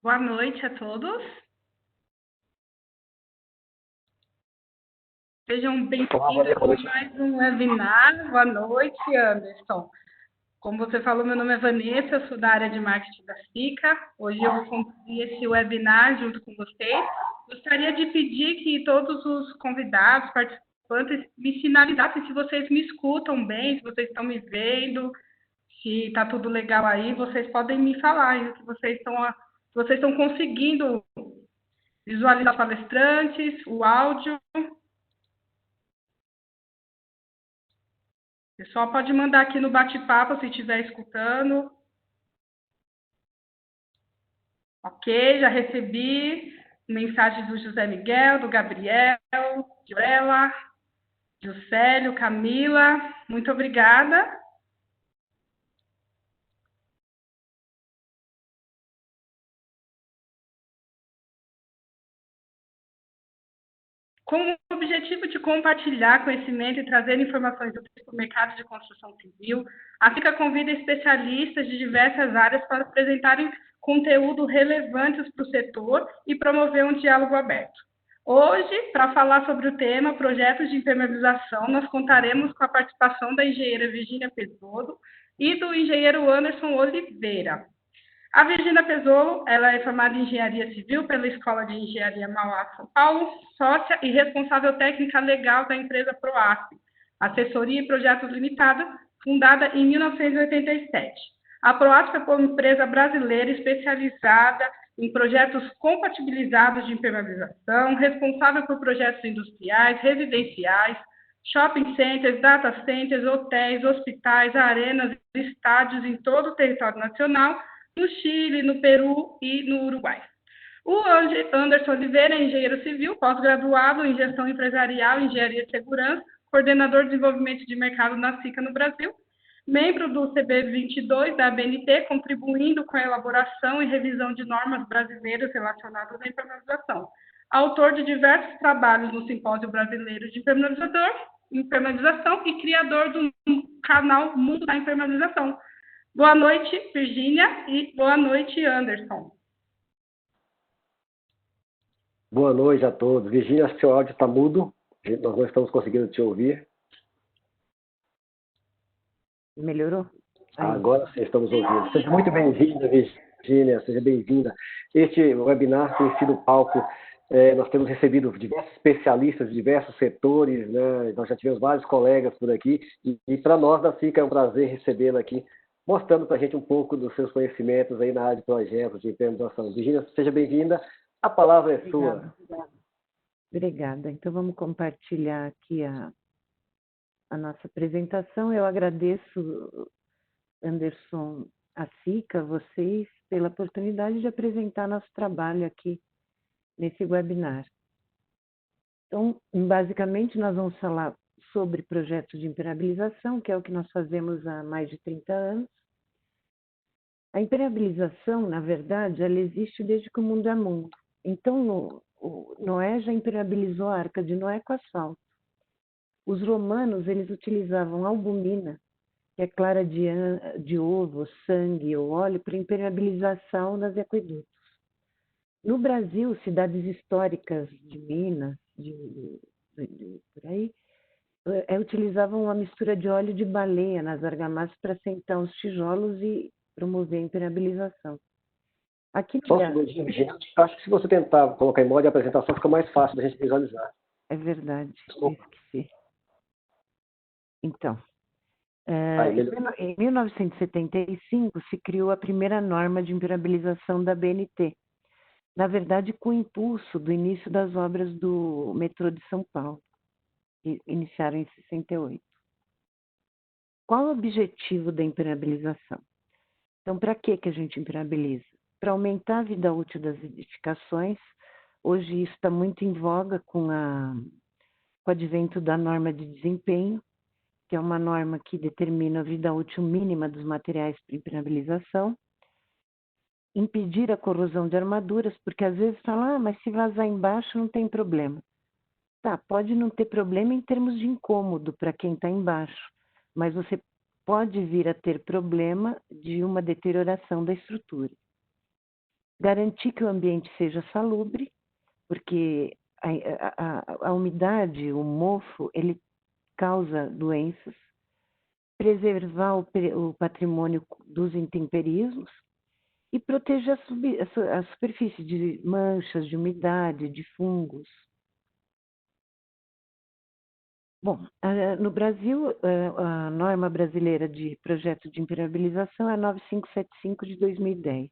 Boa noite a todos. Sejam bem-vindos a mais um webinar. Boa noite, Anderson. Como você falou, meu nome é Vanessa, eu sou da área de marketing da SICA. Hoje eu vou conduzir esse webinar junto com vocês. Gostaria de pedir que todos os convidados, participantes, me sinalizassem se vocês me escutam bem, se vocês estão me vendo, se está tudo legal aí. Vocês podem me falar se vocês estão conseguindo visualizar os palestrantes, o áudio. O pessoal pode mandar aqui no bate-papo se estiver escutando. Ok, já recebi mensagem do José Miguel, do Gabriel, de Orela, Juscelio, Camila. Muito obrigada. Com o objetivo de compartilhar conhecimento e trazer informações úteis para o mercado de construção civil, a FICA convida especialistas de diversas áreas para apresentarem conteúdo relevantes para o setor e promover um diálogo aberto. Hoje, para falar sobre o tema projetos de impermeabilização, nós contaremos com a participação da engenheira Virgínia Pesodo e do engenheiro Anderson Oliveira. A Virgínia Pezzolo, ela é formada em Engenharia Civil pela Escola de Engenharia Mauá, São Paulo, sócia e responsável técnica legal da empresa Proasp, Assessoria e Projetos Limitada, fundada em 1987. A Proasp é uma empresa brasileira especializada em projetos compatibilizados de impermeabilização, responsável por projetos industriais, residenciais, shopping centers, data centers, hotéis, hospitais, arenas, estádios em todo o território nacional, no Chile, no Peru e no Uruguai. O Anderson Oliveira é engenheiro civil, pós-graduado em gestão empresarial e engenharia de segurança, coordenador de desenvolvimento de mercado na SICA no Brasil, membro do CB22 da ABNT, contribuindo com a elaboração e revisão de normas brasileiras relacionadas à impermeabilização. Autor de diversos trabalhos no Simpósio Brasileiro de Impermeabilização e criador do canal Mundo da Impermeabilização. Boa noite, Virgínia, e boa noite, Anderson. Boa noite a todos. Virgínia, acho que seu áudio está mudo. Nós não estamos conseguindo te ouvir. Melhorou? Agora sim, estamos ouvindo. Seja muito bem-vinda, Virgínia. Seja bem-vinda. Este webinar tem sido palco. Nós temos recebido diversos especialistas de diversos setores, né? Nós já tivemos vários colegas por aqui. E para nós da SICA é um prazer recebê-la aqui, mostrando para a gente um pouco dos seus conhecimentos aí na área de projetos de impermeabilização. Virgínia, seja bem-vinda. A palavra é sua. Obrigada. Então, vamos compartilhar aqui a nossa apresentação. Eu agradeço, Anderson, a SICA, vocês, pela oportunidade de apresentar nosso trabalho aqui nesse webinar. Então, basicamente, nós vamos falar sobre projetos de impermeabilização, que é o que nós fazemos há mais de 30 anos. A impermeabilização, na verdade, ela existe desde que o mundo é mundo. Então, Noé já impermeabilizou a Arca de Noé com asfalto. Os romanos, eles utilizavam albumina, que é clara de ovo, sangue ou óleo, para impermeabilização das aquedutos. No Brasil, cidades históricas de Minas, por aí, utilizavam uma mistura de óleo de baleia nas argamassas para assentar os tijolos e promover a impermeabilização. Aqui Só um segundinho, Virgínia. Acho que se você tentar colocar em modo de apresentação, fica mais fácil da gente visualizar. É verdade, esqueci. Então, em 1975 se criou a primeira norma de impermeabilização da BNT, na verdade com o impulso do início das obras do metrô de São Paulo, que iniciaram em 68. Qual o objetivo da impermeabilização? Então, para que a gente impermeabiliza? Para aumentar a vida útil das edificações. Hoje isso está muito em voga com o advento da norma de desempenho, que é uma norma que determina a vida útil mínima dos materiais para impermeabilização. Impedir a corrosão de armaduras, porque às vezes fala, mas se vazar embaixo não tem problema. Tá, pode não ter problema em termos de incômodo para quem está embaixo, mas você pode vir a ter problema de uma deterioração da estrutura. Garantir que o ambiente seja salubre, porque a umidade, o mofo, ele causa doenças. Preservar o patrimônio dos intemperismos e proteger a superfície de manchas, de umidade, de fungos. Bom, no Brasil, a norma brasileira de projeto de impermeabilização é a 9575 de 2010.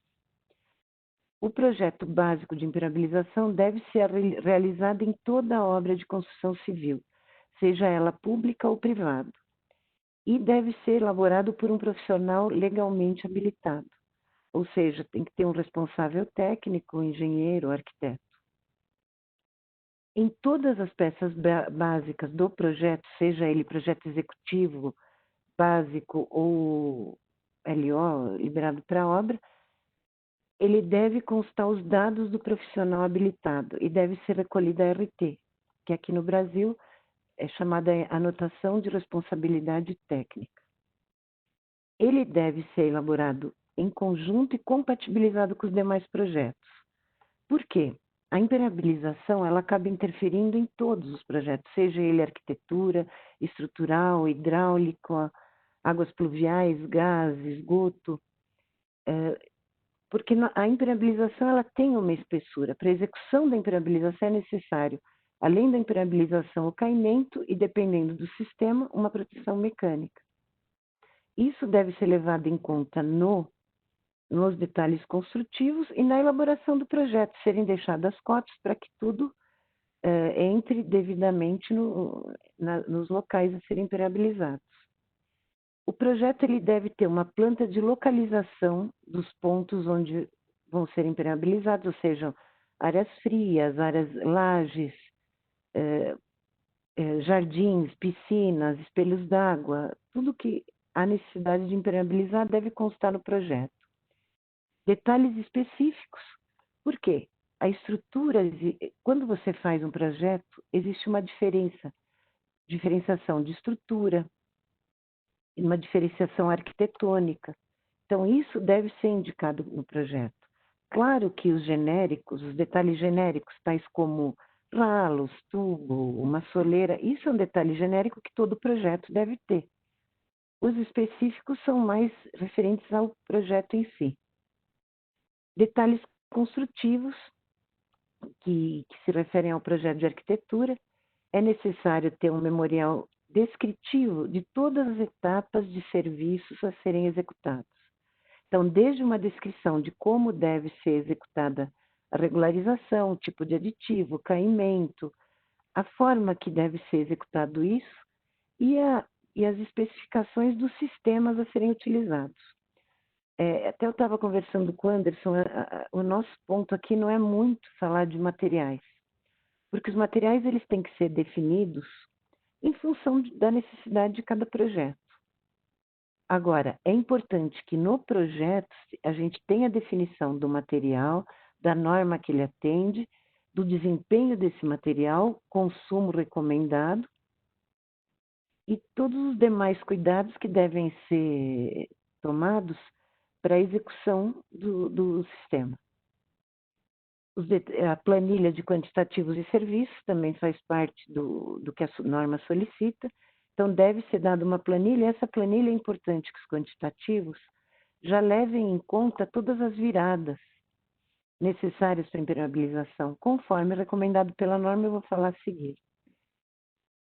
O projeto básico de impermeabilização deve ser realizado em toda a obra de construção civil, seja ela pública ou privada, e deve ser elaborado por um profissional legalmente habilitado, ou seja, tem que ter um responsável técnico, engenheiro, arquiteto. Em todas as peças básicas do projeto, seja ele projeto executivo, básico ou LO, liberado para obra, ele deve constar os dados do profissional habilitado e deve ser recolhida a RT, que aqui no Brasil é chamada anotação de responsabilidade técnica. Ele deve ser elaborado em conjunto e compatibilizado com os demais projetos. Por quê? A impermeabilização ela acaba interferindo em todos os projetos, seja ele arquitetura, estrutural, hidráulico, águas pluviais, gás, esgoto, porque a impermeabilização ela tem uma espessura. Para a execução da impermeabilização é necessário, além da impermeabilização, o caimento e, dependendo do sistema, uma proteção mecânica. Isso deve ser levado em conta nos detalhes construtivos e na elaboração do projeto, serem deixadas cotas para que tudo entre devidamente nos locais a serem impermeabilizados. O projeto ele deve ter uma planta de localização dos pontos onde vão ser impermeabilizados, ou seja, áreas frias, áreas lajes, jardins, piscinas, espelhos d'água, tudo que há necessidade de impermeabilizar deve constar no projeto. Detalhes específicos. Por quê? A estrutura, quando você faz um projeto, existe uma diferenciação de estrutura, uma diferenciação arquitetônica. Então, isso deve ser indicado no projeto. Claro que os detalhes genéricos, tais como ralos, tubo, uma soleira, isso é um detalhe genérico que todo projeto deve ter. Os específicos são mais referentes ao projeto em si. Detalhes construtivos, que se referem ao projeto de arquitetura, é necessário ter um memorial descritivo de todas as etapas de serviços a serem executados. Então, desde uma descrição de como deve ser executada a regularização, o tipo de aditivo, o caimento, a forma que deve ser executado isso e as especificações dos sistemas a serem utilizados. Até eu estava conversando com o Anderson, o nosso ponto aqui não é muito falar de materiais, porque os materiais eles têm que ser definidos em função da necessidade de cada projeto. Agora, é importante que no projeto a gente tenha a definição do material, da norma que ele atende, do desempenho desse material, consumo recomendado e todos os demais cuidados que devem ser tomados para a execução do sistema. A planilha de quantitativos e serviços também faz parte do que a norma solicita. Então, deve ser dada uma planilha, e essa planilha é importante que os quantitativos já levem em conta todas as viradas necessárias para a impermeabilização, conforme recomendado pela norma, eu vou falar a seguir.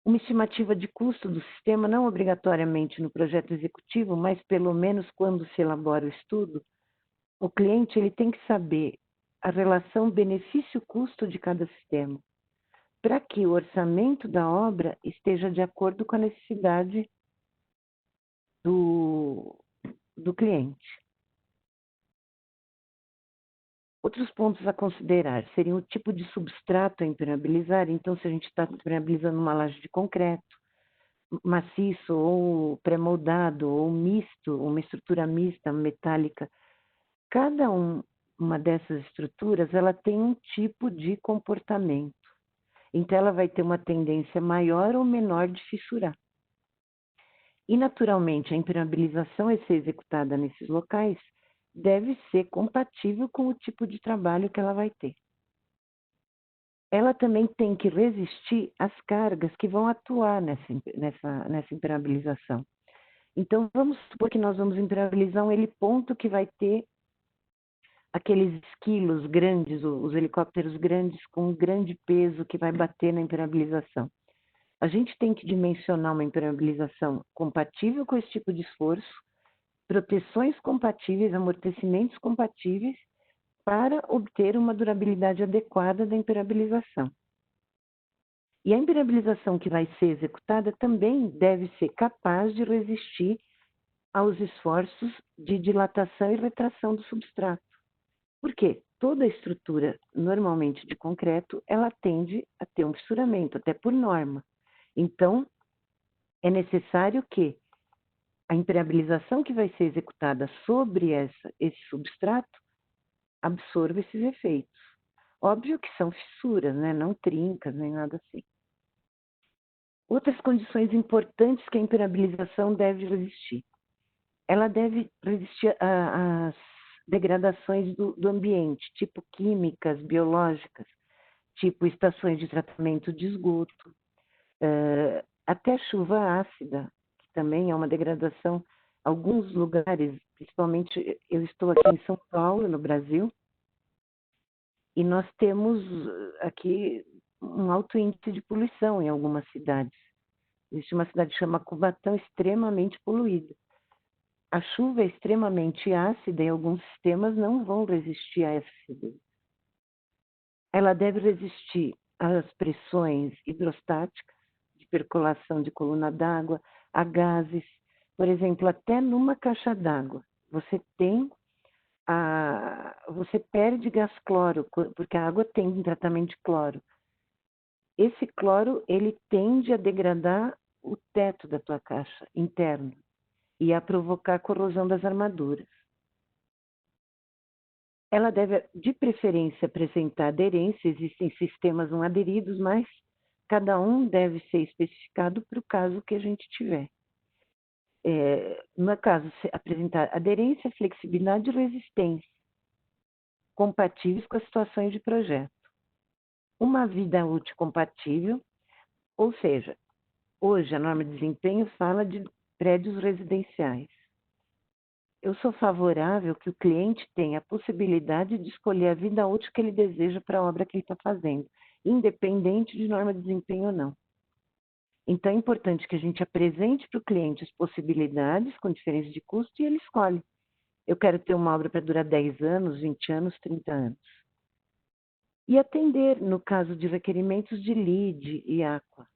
Uma estimativa de custo do sistema, não obrigatoriamente no projeto executivo, mas pelo menos quando se elabora o estudo, o cliente ele tem que saber a relação benefício-custo de cada sistema, para que o orçamento da obra esteja de acordo com a necessidade do cliente. Outros pontos a considerar seriam o tipo de substrato a impermeabilizar. Então, se a gente está impermeabilizando uma laje de concreto, maciço ou pré-moldado ou misto, uma estrutura mista, metálica, cada uma dessas estruturas ela tem um tipo de comportamento. Então, ela vai ter uma tendência maior ou menor de fissurar. E, naturalmente, a impermeabilização a ser executada nesses locais deve ser compatível com o tipo de trabalho que ela vai ter. Ela também tem que resistir às cargas que vão atuar nessa impermeabilização. Então, vamos supor que nós vamos impermeabilizar um heliponto que vai ter aqueles esquilos grandes, os helicópteros grandes com um grande peso que vai bater na impermeabilização. A gente tem que dimensionar uma impermeabilização compatível com esse tipo de esforço, proteções compatíveis, amortecimentos compatíveis, para obter uma durabilidade adequada da impermeabilização. E a impermeabilização que vai ser executada também deve ser capaz de resistir aos esforços de dilatação e retração do substrato. Por quê? Toda estrutura, normalmente de concreto, ela tende a ter um fissuramento, até por norma. Então, é necessário que a impermeabilização que vai ser executada sobre esse substrato absorva esses efeitos. Óbvio que são fissuras, né? Não trincas, nem nada assim. Outras condições importantes que a impermeabilização deve resistir. Ela deve resistir às degradações do ambiente, tipo químicas, biológicas, tipo estações de tratamento de esgoto, até chuva ácida, que também é uma degradação. Alguns lugares, principalmente eu estou aqui em São Paulo, no Brasil, e nós temos aqui um alto índice de poluição em algumas cidades. Existe uma cidade que chama Cubatão, extremamente poluída. A chuva é extremamente ácida e alguns sistemas não vão resistir a essa acidez. Ela deve resistir às pressões hidrostáticas, de percolação de coluna d'água, a gases. Por exemplo, até numa caixa d'água, você perde gás cloro, porque a água tem um tratamento de cloro. Esse cloro, ele tende a degradar o teto da tua caixa interno e a provocar corrosão das armaduras. Ela deve, de preferência, apresentar aderência. Existem sistemas não aderidos, mas cada um deve ser especificado para o caso que a gente tiver. No caso, apresentar aderência, flexibilidade e resistência, compatíveis com as situações de projeto. Uma vida útil compatível, ou seja, hoje a norma de desempenho fala de prédios residenciais. Eu sou favorável que o cliente tenha a possibilidade de escolher a vida útil que ele deseja para a obra que ele está fazendo, independente de norma de desempenho ou não. Então é importante que a gente apresente para o cliente as possibilidades com diferença de custo e ele escolhe. Eu quero ter uma obra para durar 10 anos, 20 anos, 30 anos. E atender no caso de requerimentos de LEED e Aqua.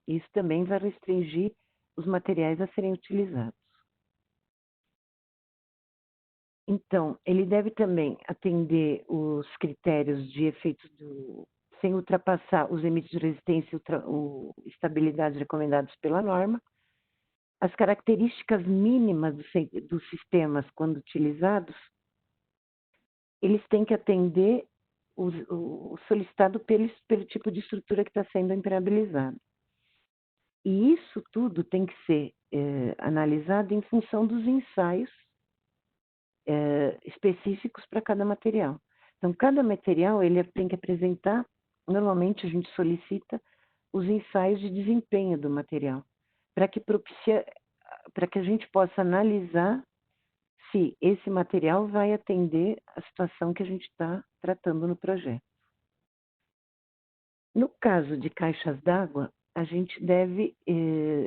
Isso também vai restringir os materiais a serem utilizados. Então, ele deve também atender os critérios de efeitos sem ultrapassar os limites de resistência e estabilidade recomendados pela norma, as características mínimas dos sistemas quando utilizados, eles têm que atender o solicitado pelo tipo de estrutura que está sendo impermeabilizada. E isso tudo tem que ser analisado em função dos ensaios específicos para cada material. Então, cada material ele tem que apresentar, normalmente a gente solicita os ensaios de desempenho do material, para que a gente possa analisar se esse material vai atender a situação que a gente está tratando no projeto. No caso de caixas d'água, a gente deve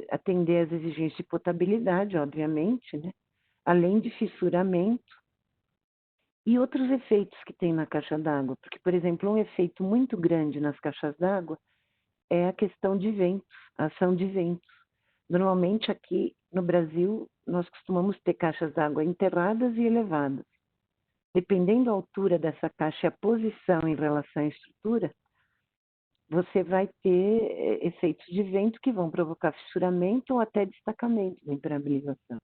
atender às exigências de potabilidade, obviamente, né? Além de fissuramento e outros efeitos que tem na caixa d'água. Porque, por exemplo, um efeito muito grande nas caixas d'água é a questão de ventos, a ação de ventos. Normalmente aqui no Brasil, nós costumamos ter caixas d'água enterradas e elevadas. Dependendo da altura dessa caixa e a posição em relação à estrutura, você vai ter efeitos de vento que vão provocar fissuramento ou até destacamento da impermeabilização.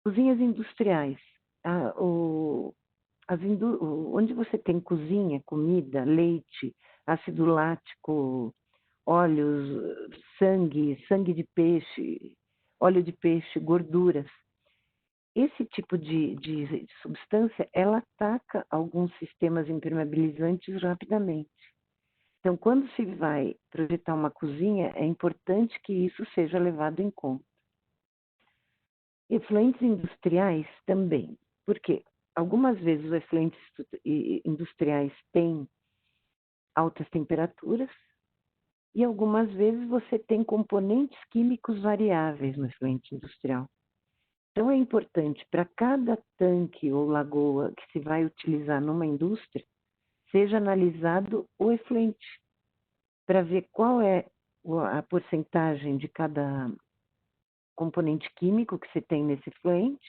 Cozinhas industriais. Onde você tem cozinha, comida, leite, ácido lático, óleos, sangue de peixe, óleo de peixe, gorduras. esse tipo de substância, ela ataca alguns sistemas impermeabilizantes rapidamente. Então, quando se vai projetar uma cozinha, é importante que isso seja levado em conta. Efluentes industriais também, porque algumas vezes os efluentes industriais têm altas temperaturas e algumas vezes você tem componentes químicos variáveis no efluente industrial. Então, é importante para cada tanque ou lagoa que se vai utilizar numa indústria, seja analisado o efluente, para ver qual é a porcentagem de cada componente químico que se tem nesse efluente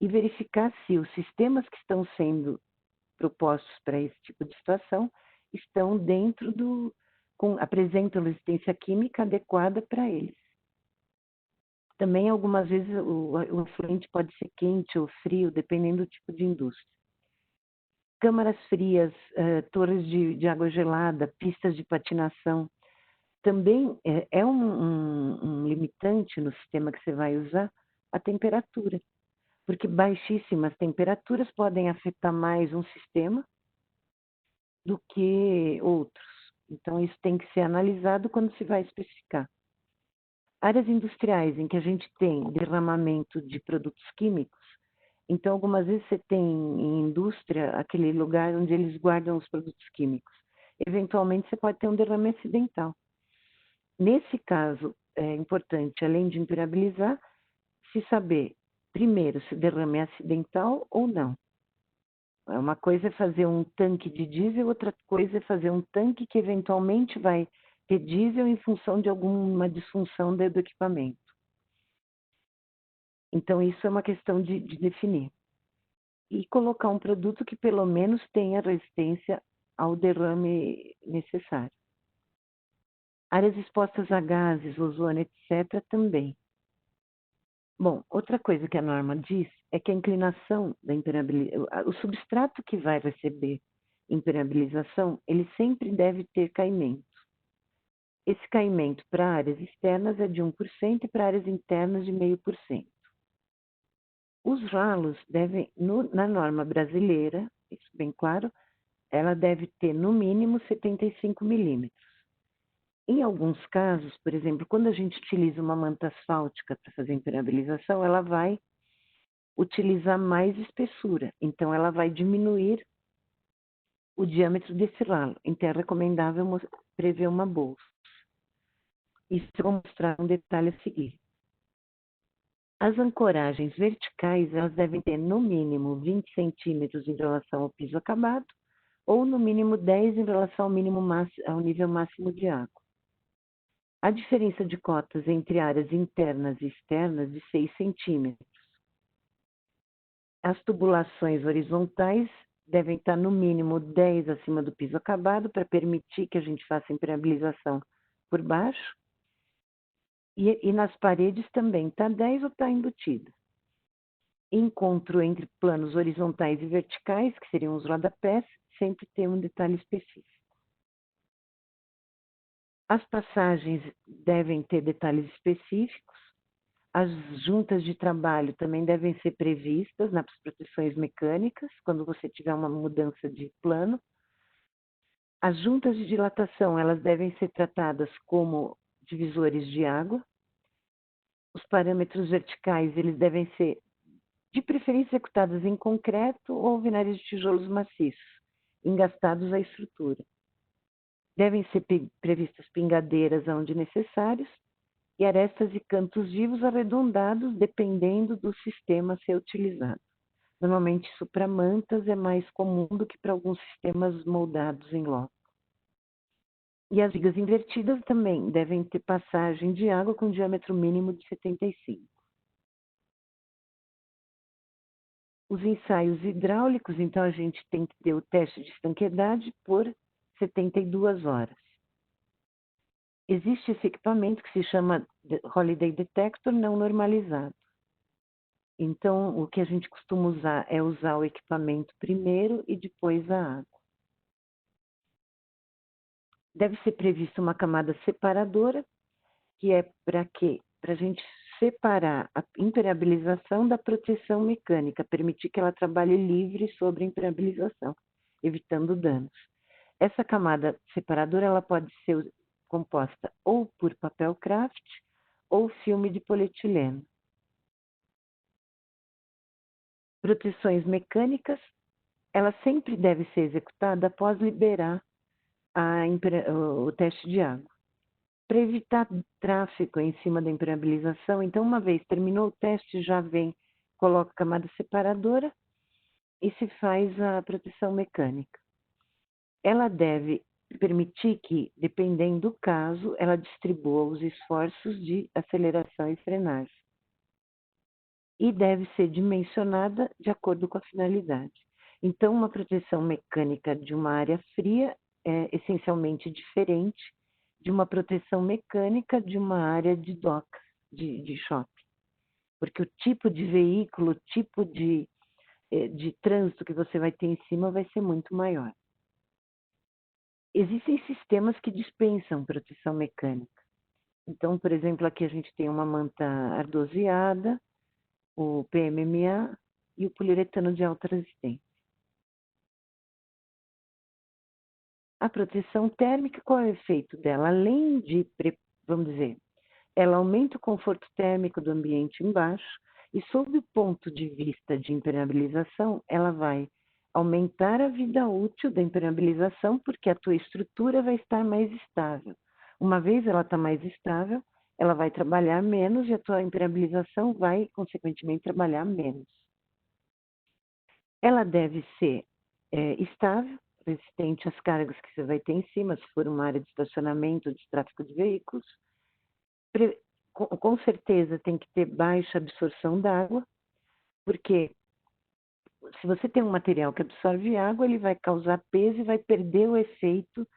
e verificar se os sistemas que estão sendo propostos para esse tipo de situação estão dentro apresentam resistência química adequada para eles. Também, algumas vezes, o efluente pode ser quente ou frio, dependendo do tipo de indústria. Câmaras frias, torres de água gelada, pistas de patinação, também é um limitante no sistema que você vai usar, a temperatura. Porque baixíssimas temperaturas podem afetar mais um sistema do que outros. Então, isso tem que ser analisado quando se vai especificar. Áreas industriais em que a gente tem derramamento de produtos químicos, então algumas vezes você tem em indústria aquele lugar onde eles guardam os produtos químicos. Eventualmente você pode ter um derrame acidental. Nesse caso, é importante, além de impermeabilizar, se saber, primeiro, se o derrame é acidental ou não. Uma coisa é fazer um tanque de diesel, outra coisa é fazer um tanque que eventualmente vai ter diesel em função de alguma disfunção do equipamento. Então, isso é uma questão de definir. E colocar um produto que pelo menos tenha resistência ao derrame necessário. Áreas expostas a gases, ozônio, etc. também. Bom, outra coisa que a norma diz é que a inclinação da impermeabilização, o substrato que vai receber impermeabilização, ele sempre deve ter caimento. Esse caimento para áreas externas é de 1% e para áreas internas de 0,5%. Os ralos devem, na norma brasileira, isso bem claro, ela deve ter no mínimo 75 milímetros. Em alguns casos, por exemplo, quando a gente utiliza uma manta asfáltica para fazer impermeabilização, ela vai utilizar mais espessura, então ela vai diminuir o diâmetro desse ralo. Então é recomendável prever uma bolsa. Isso eu vou mostrar um detalhe a seguir. As ancoragens verticais, elas devem ter no mínimo 20 centímetros em relação ao piso acabado, ou no mínimo 10 em relação ao nível máximo de água. A diferença de cotas entre áreas internas e externas de 6 centímetros. As tubulações horizontais devem estar no mínimo 10 acima do piso acabado para permitir que a gente faça impermeabilização por baixo. E nas paredes também está 10 ou está embutido. Encontro entre planos horizontais e verticais, que seriam os rodapés, sempre tem um detalhe específico. As passagens devem ter detalhes específicos. As juntas de trabalho também devem ser previstas nas proteções mecânicas, quando você tiver uma mudança de plano. As juntas de dilatação, elas devem ser tratadas como divisores de água. Os parâmetros verticais, eles devem ser, de preferência, executados em concreto ou vinários de tijolos maciços, engastados à estrutura. Devem ser previstas pingadeiras onde necessários e arestas e cantos vivos arredondados, dependendo do sistema a ser utilizado. Normalmente, isso para mantas é mais comum do que para alguns sistemas moldados em loco. E as vigas invertidas também devem ter passagem de água com diâmetro mínimo de 75. Os ensaios hidráulicos, então, a gente tem que ter o teste de estanqueidade por 72 horas. Existe esse equipamento que se chama Holiday Detector não normalizado. Então, o que a gente costuma usar é usar o equipamento primeiro e depois a água. Deve ser prevista uma camada separadora, que é para quê? Para a gente separar a impermeabilização da proteção mecânica, permitir que ela trabalhe livre sobre a impermeabilização, evitando danos. Essa camada separadora ela pode ser composta ou por papel craft ou filme de polietileno. Proteções mecânicas, ela sempre deve ser executada após liberar o teste de água. Para evitar tráfego em cima da impermeabilização, então uma vez terminou o teste, já vem, coloca a camada separadora e se faz a proteção mecânica. Ela deve permitir que, dependendo do caso, ela distribua os esforços de aceleração e frenagem. E deve ser dimensionada de acordo com a finalidade. Então, uma proteção mecânica de uma área fria é essencialmente diferente de uma proteção mecânica de uma área de dock, de shopping. Porque o tipo de veículo, o tipo de trânsito que você vai ter em cima vai ser muito maior. Existem sistemas que dispensam proteção mecânica. Então, por exemplo, aqui a gente tem uma manta ardoseada, o PMMA e o poliuretano de alta resistência. A proteção térmica, qual é o efeito dela? Além de, vamos dizer, ela aumenta o conforto térmico do ambiente embaixo e, sob o ponto de vista de impermeabilização, ela vai aumentar a vida útil da impermeabilização porque a tua estrutura vai estar mais estável. Uma vez ela está mais estável, ela vai trabalhar menos e a tua impermeabilização vai, consequentemente, trabalhar menos. Ela deve ser estável, resistente às cargas que você vai ter em cima, se for uma área de estacionamento, de tráfego de veículos. Com certeza tem que ter baixa absorção d'água, porque se você tem um material que absorve água, ele vai causar peso e vai perder o efeito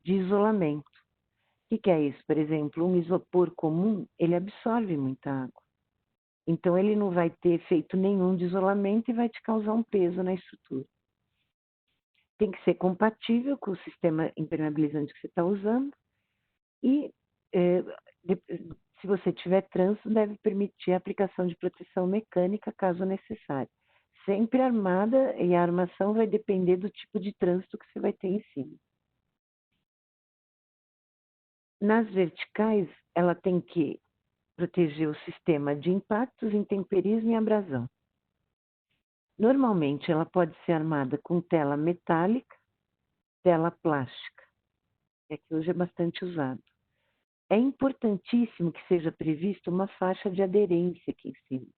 de isolamento. O que é isso? Por exemplo, um isopor comum, ele absorve muita água. Então, ele não vai ter efeito nenhum de isolamento e vai te causar um peso na estrutura. Tem que ser compatível com o sistema impermeabilizante que você está usando e, se você tiver trânsito, deve permitir a aplicação de proteção mecânica, caso necessário. Sempre armada, e a armação vai depender do tipo de trânsito que você vai ter em cima. Nas verticais, ela tem que proteger o sistema de impactos, intemperismo e abrasão. Normalmente, ela pode ser armada com tela metálica, tela plástica, que hoje é bastante usado. É importantíssimo que seja prevista uma faixa de aderência aqui em cima.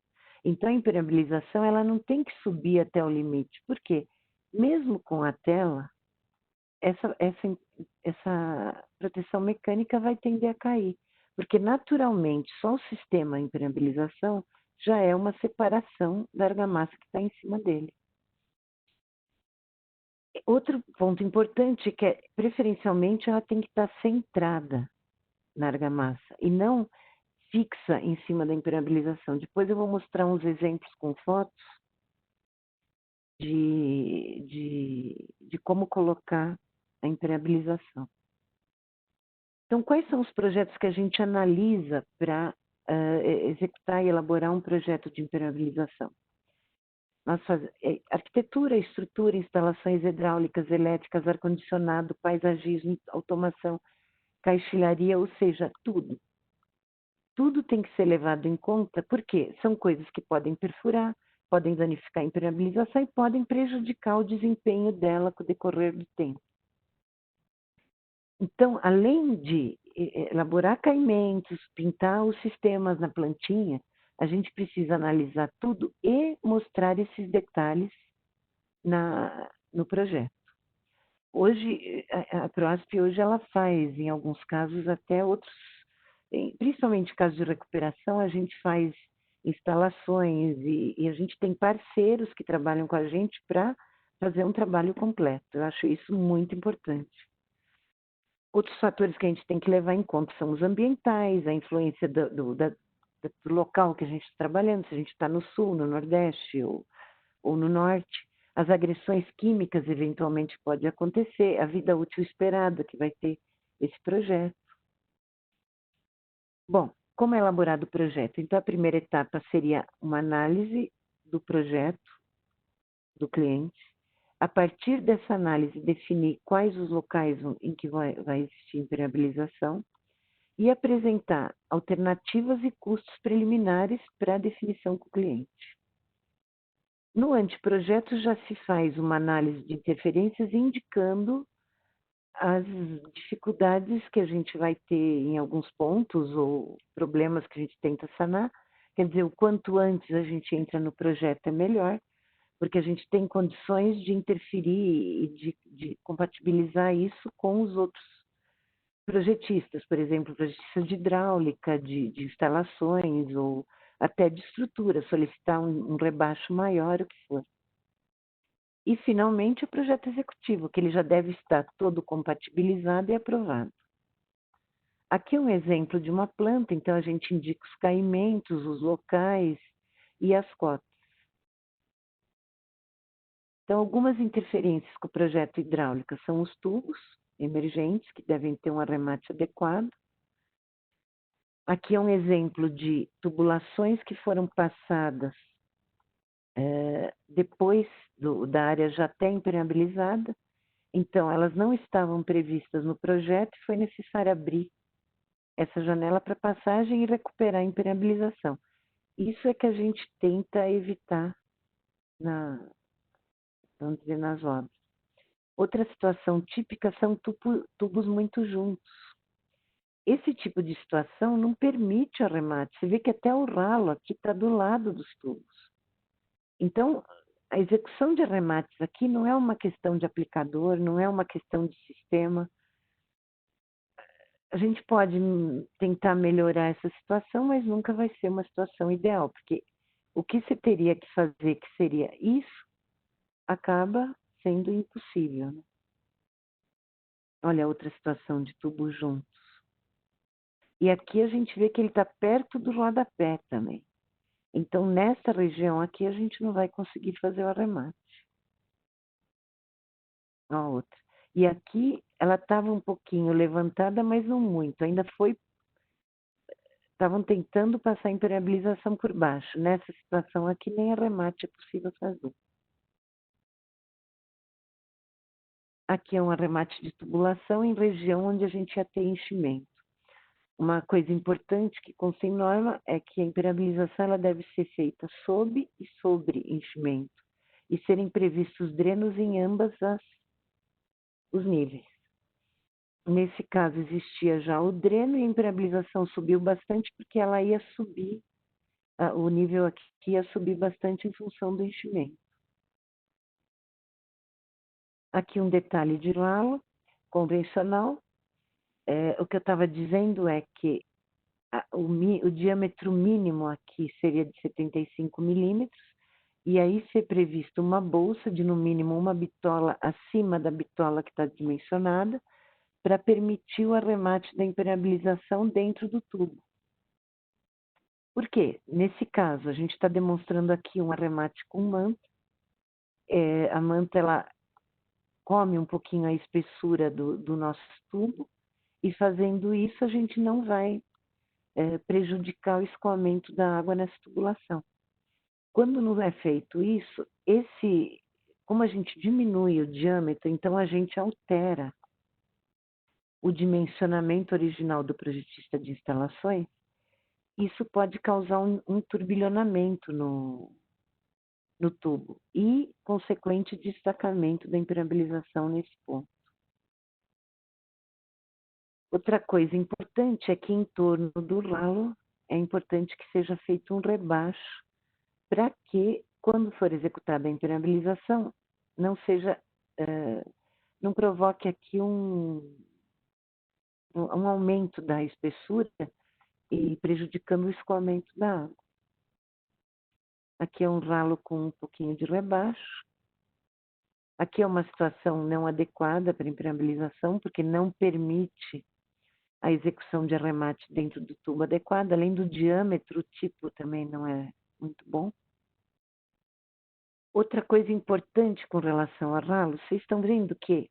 Então, a impermeabilização ela não tem que subir até o limite, porque mesmo com a tela, essa proteção mecânica vai tender a cair, porque naturalmente só o sistema impermeabilização já é uma separação da argamassa que está em cima dele. Outro ponto importante é que, preferencialmente, ela tem que estar centrada na argamassa e não fixa em cima da impermeabilização. Depois eu vou mostrar uns exemplos com fotos de como colocar a impermeabilização. Então, quais são os projetos que a gente analisa para executar e elaborar um projeto de impermeabilização? Nós fazemos arquitetura, estrutura, instalações hidráulicas, elétricas, ar-condicionado, paisagismo, automação, caixilharia, ou seja, tudo. Tudo tem que ser levado em conta, porque são coisas que podem perfurar, podem danificar a impermeabilização e podem prejudicar o desempenho dela com o decorrer do tempo. Então, além de elaborar caimentos, pintar os sistemas na plantinha, a gente precisa analisar tudo e mostrar esses detalhes no projeto. Hoje, a PROASP hoje ela faz, em alguns casos, até outros, principalmente em casos de recuperação, a gente faz instalações e a gente tem parceiros que trabalham com a gente para fazer um trabalho completo. Eu acho isso muito importante. Outros fatores que a gente tem que levar em conta são os ambientais, a influência do local que a gente está trabalhando, se a gente está no sul, no nordeste ou no norte, as agressões químicas eventualmente podem acontecer, a vida útil esperada que vai ter esse projeto. Bom, como é elaborado o projeto? Então, a primeira etapa seria uma análise do projeto do cliente. A partir dessa análise, definir quais os locais em que vai existir impermeabilização e apresentar alternativas e custos preliminares para a definição com o cliente. No anteprojeto já se faz uma análise de interferências indicando as dificuldades que a gente vai ter em alguns pontos ou problemas que a gente tenta sanar. Quer dizer, o quanto antes a gente entra no projeto é melhor, porque a gente tem condições de interferir e de compatibilizar isso com os outros projetistas, por exemplo, projetistas de hidráulica, de instalações ou até de estrutura, solicitar um rebaixo maior, o que for. E, finalmente, o projeto executivo, que ele já deve estar todo compatibilizado e aprovado. Aqui é um exemplo de uma planta, então a gente indica os caimentos, os locais e as cotas. Então, algumas interferências com o projeto hidráulico são os tubos emergentes, que devem ter um arremate adequado. Aqui é um exemplo de tubulações que foram passadas depois da área já até impermeabilizada. Então, elas não estavam previstas no projeto e foi necessário abrir essa janela para passagem e recuperar a impermeabilização. Isso é que a gente tenta evitar, vamos dizer, nas obras. Outra situação típica são tubos muito juntos. Esse tipo de situação não permite arremate. Você vê que até o ralo aqui está do lado dos tubos. Então, a execução de arremates aqui não é uma questão de aplicador, não é uma questão de sistema. A gente pode tentar melhorar essa situação, mas nunca vai ser uma situação ideal, porque o que você teria que fazer, que seria isso, acaba sendo impossível, né? Olha a outra situação de tubos juntos. E aqui a gente vê que ele está perto do rodapé também. Então, nessa região aqui, a gente não vai conseguir fazer o arremate. A outra. E aqui, ela estava um pouquinho levantada, mas não muito. Ainda foi... Estavam tentando passar a impermeabilização por baixo. Nessa situação aqui, nem arremate é possível fazer. Aqui é um arremate de tubulação em região onde a gente ia ter enchimento. Uma coisa importante que consta em norma é que a impermeabilização ela deve ser feita sob e sobre enchimento e serem previstos drenos em ambas os níveis. Nesse caso existia já o dreno e a impermeabilização subiu bastante porque ela ia subir, o nível aqui ia subir bastante em função do enchimento. Aqui um detalhe de ralo convencional. O que eu estava dizendo é que o diâmetro mínimo aqui seria de 75 milímetros, e aí ser previsto uma bolsa de no mínimo uma bitola acima da bitola que está dimensionada, para permitir o arremate da impermeabilização dentro do tubo. Por quê? Nesse caso, a gente está demonstrando aqui um arremate com manta. A manta ela come um pouquinho a espessura do nosso tubo, e fazendo isso a gente não vai prejudicar o escoamento da água nessa tubulação. Quando não é feito isso, como a gente diminui o diâmetro, então a gente altera o dimensionamento original do projetista de instalações. Isso pode causar um turbilhonamento no tubo e consequente destacamento da impermeabilização nesse ponto. Outra coisa importante é que em torno do ralo é importante que seja feito um rebaixo para que, quando for executada a impermeabilização, não provoque aqui um aumento da espessura e prejudicando o escoamento da água. Aqui é um ralo com um pouquinho de rebaixo. Aqui é uma situação não adequada para impermeabilização, porque não permite a execução de arremate dentro do tubo adequado. Além do diâmetro, o tipo também não é muito bom. Outra coisa importante com relação a ralo, vocês estão vendo que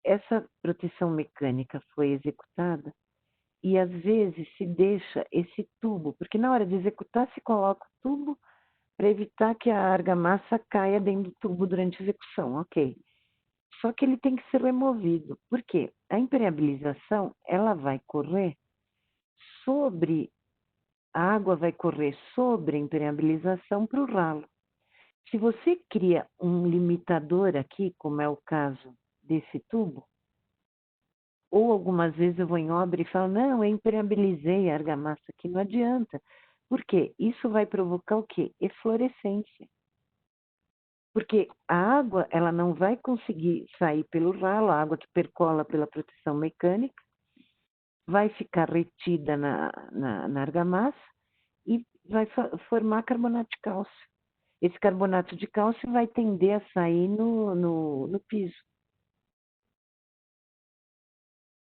essa proteção mecânica foi executada E às vezes se deixa esse tubo, porque na hora de executar se coloca o tubo para evitar que a argamassa caia dentro do tubo durante a execução, ok. Só que ele tem que ser removido. Por quê? A impermeabilização, ela vai correr sobre, a água vai correr sobre a impermeabilização para o ralo. Se você cria um limitador aqui, como é o caso desse tubo, ou algumas vezes eu vou em obra e falo, não, eu impermeabilizei a argamassa aqui, não adianta. Por quê? Isso vai provocar o quê? Eflorescência. Porque a água, ela não vai conseguir sair pelo ralo, a água que percola pela proteção mecânica, vai ficar retida na argamassa e vai formar carbonato de cálcio. Esse carbonato de cálcio vai tender a sair no piso.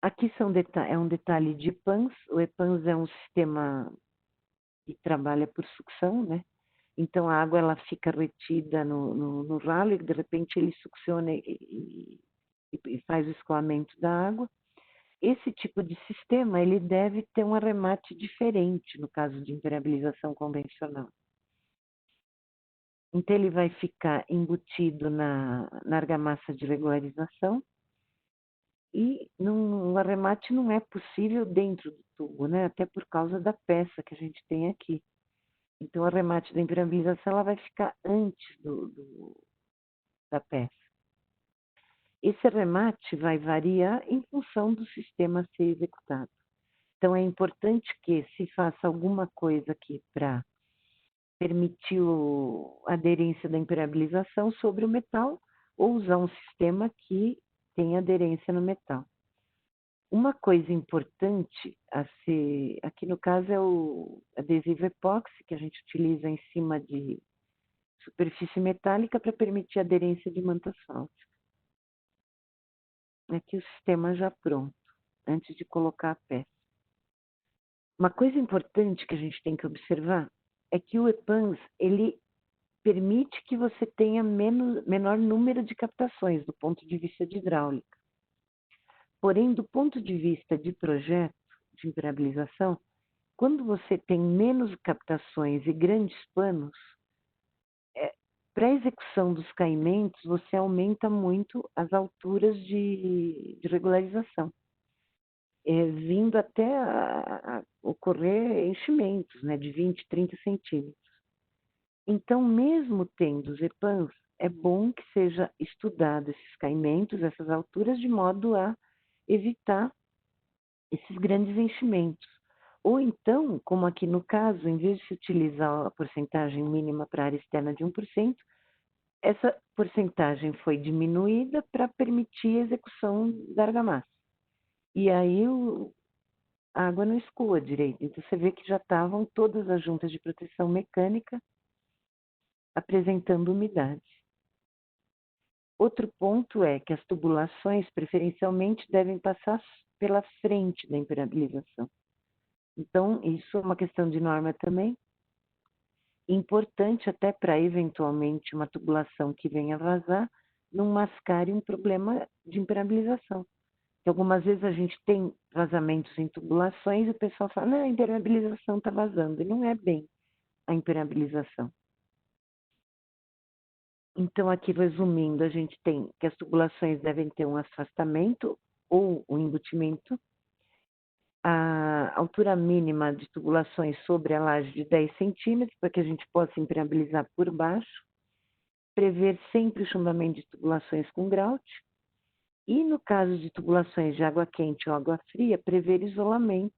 Aqui é um detalhe de EPANS. O EPANS é um sistema que trabalha por sucção, né? Então a água ela fica retida no ralo e de repente ele succiona e faz o escoamento da água. Esse tipo de sistema ele deve ter um arremate diferente no caso de impermeabilização convencional. Então ele vai ficar embutido na argamassa de regularização e o arremate não é possível dentro do tubo, né? Até por causa da peça que a gente tem aqui. Então o arremate da impermeabilização ela vai ficar antes da peça. Esse arremate vai variar em função do sistema a ser executado. Então, é importante que se faça alguma coisa aqui para permitir a aderência da impermeabilização sobre o metal ou usar um sistema que tem aderência no metal. Uma coisa importante a ser, aqui no caso é o adesivo epóxi, que a gente utiliza em cima de superfície metálica para permitir a aderência de manta asfáltica. Aqui o sistema já pronto, antes de colocar a peça. Uma coisa importante que a gente tem que observar é que o EPANS, ele permite que você tenha menor número de captações do ponto de vista de hidráulica. Porém, do ponto de vista de projeto de impermeabilização, quando você tem menos captações e grandes panos, para a execução dos caimentos, você aumenta muito as alturas de regularização. Vindo até a ocorrer enchimentos, né, de 20, 30 centímetros. Então, mesmo tendo os EPANs, é bom que seja estudado esses caimentos, essas alturas, de modo a evitar esses grandes enchimentos. Ou então, como aqui no caso, em vez de se utilizar a porcentagem mínima para a área externa de 1%, essa porcentagem foi diminuída para permitir a execução da argamassa. E aí a água não escoa direito. Então, você vê que já estavam todas as juntas de proteção mecânica apresentando umidade. Outro ponto é que as tubulações, preferencialmente, devem passar pela frente da impermeabilização. Então, isso é uma questão de norma também. Importante até para, eventualmente, uma tubulação que venha vazar, não mascare um problema de impermeabilização. Algumas vezes a gente tem vazamentos em tubulações e o pessoal fala, não, a impermeabilização está vazando. E não é bem a impermeabilização. Então, aqui resumindo, a gente tem que as tubulações devem ter um afastamento ou um embutimento. A altura mínima de tubulações sobre a laje de 10 centímetros, para que a gente possa impermeabilizar por baixo. Prever sempre o chumbamento de tubulações com grout. E no caso de tubulações de água quente ou água fria, prever isolamento,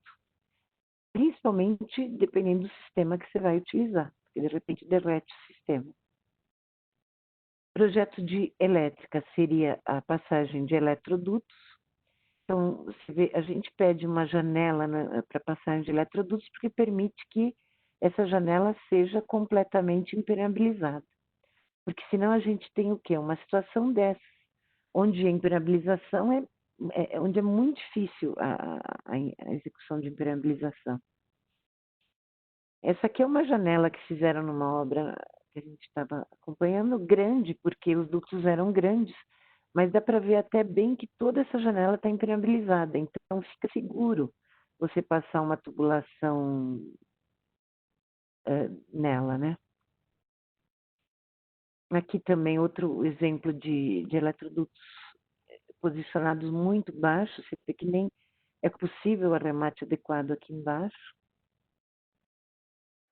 principalmente dependendo do sistema que você vai utilizar, porque de repente derrete o sistema. Projeto de elétrica seria a passagem de eletrodutos. Então, você vê, a gente pede uma janela para passagem de eletrodutos porque permite que essa janela seja completamente impermeabilizada. Porque senão a gente tem o quê? Uma situação dessa, onde a impermeabilização onde é muito difícil a execução de impermeabilização. Essa aqui é uma janela que fizeram numa obra que a gente estava acompanhando, grande, porque os dutos eram grandes, mas dá para ver até bem que toda essa janela está impermeabilizada, então fica seguro você passar uma tubulação nela, né? Aqui também outro exemplo de eletrodutos posicionados muito baixos, você vê que nem é possível arremate adequado aqui embaixo.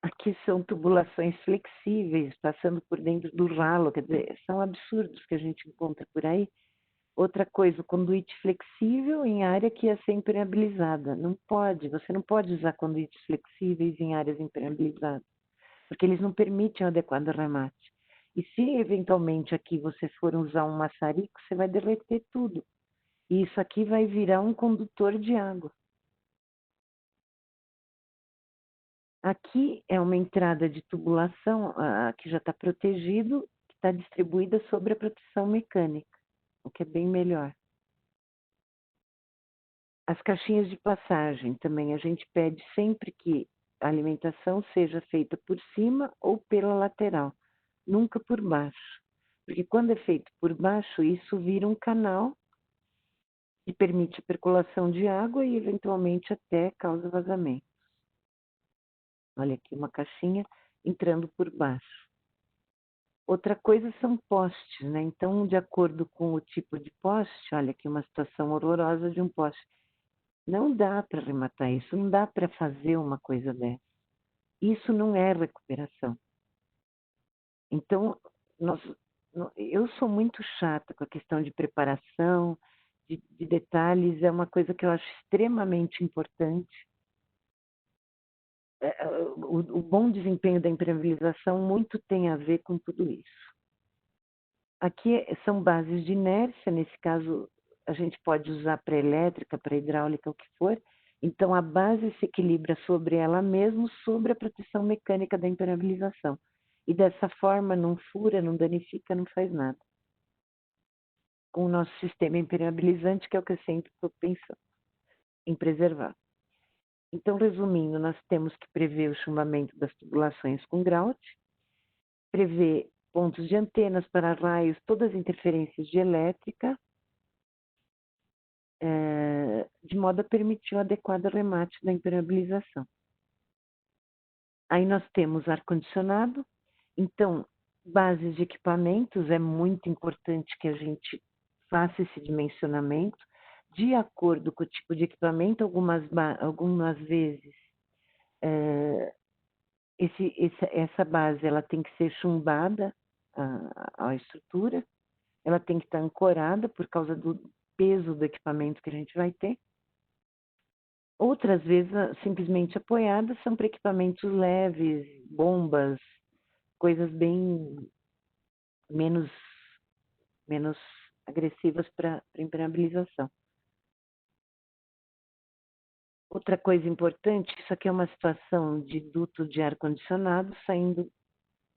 Aqui são tubulações flexíveis, passando por dentro do ralo, quer dizer, são absurdos que a gente encontra por aí. Outra coisa, o conduíte flexível em área que ia ser impermeabilizada. Não pode, você não pode usar conduítes flexíveis em áreas impermeabilizadas, porque eles não permitem o adequado arremate. E se eventualmente aqui você for usar um maçarico, você vai derreter tudo. E isso aqui vai virar um condutor de água. Aqui é uma entrada de tubulação que já está protegido, que está distribuída sobre a proteção mecânica, o que é bem melhor. As caixinhas de passagem também, a gente pede sempre que a alimentação seja feita por cima ou pela lateral, nunca por baixo. Porque quando é feito por baixo, isso vira um canal que permite a percolação de água e eventualmente até causa vazamento. Olha aqui uma caixinha entrando por baixo. Outra coisa são postes, né? Então, de acordo com o tipo de poste, olha aqui uma situação horrorosa de um poste. Não dá para arrematar isso, não dá para fazer uma coisa dessa. Isso não é recuperação. Então, eu sou muito chata com a questão de preparação, de detalhes, é uma coisa que eu acho extremamente importante. O bom desempenho da impermeabilização muito tem a ver com tudo isso. Aqui são bases de inércia, nesse caso a gente pode usar para elétrica, para hidráulica, o que for. Então a base se equilibra sobre ela mesma, sobre a proteção mecânica da impermeabilização. E dessa forma não fura, não danifica, não faz nada. Com o nosso sistema impermeabilizante, que é o que eu sempre estou pensando em preservar. Então, resumindo, nós temos que prever o chumbamento das tubulações com grout, prever pontos de antenas para raios, todas as interferências de elétrica, de modo a permitir o adequado remate da impermeabilização. Aí nós temos ar-condicionado, então, bases de equipamentos, é muito importante que a gente faça esse dimensionamento, de acordo com o tipo de equipamento, algumas vezes essa base ela tem que ser chumbada à estrutura, ela tem que estar ancorada por causa do peso do equipamento que a gente vai ter. Outras vezes, simplesmente apoiadas, são para equipamentos leves, bombas, coisas bem menos agressivas para impermeabilização. Outra coisa importante, isso aqui é uma situação de duto de ar-condicionado saindo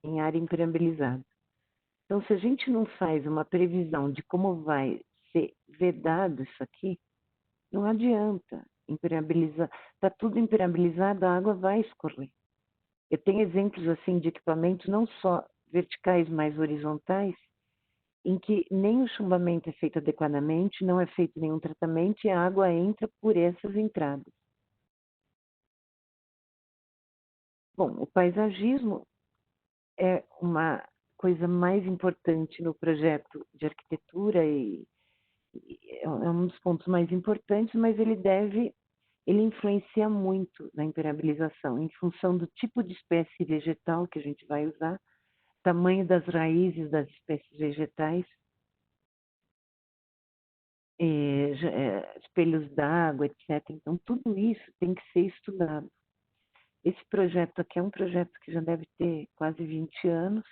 em área impermeabilizada. Então, se a gente não faz uma previsão de como vai ser vedado isso aqui, não adianta impermeabilizar. Está tudo impermeabilizado, a água vai escorrer. Eu tenho exemplos assim de equipamentos não só verticais, mas horizontais, em que nem o chumbamento é feito adequadamente, não é feito nenhum tratamento e a água entra por essas entradas. Bom, o paisagismo é uma coisa mais importante no projeto de arquitetura e é um dos pontos mais importantes, mas ele influencia muito na impermeabilização, em função do tipo de espécie vegetal que a gente vai usar, tamanho das raízes das espécies vegetais, espelhos d'água, etc. Então, tudo isso tem que ser estudado. Esse projeto aqui é um projeto que já deve ter quase 20 anos.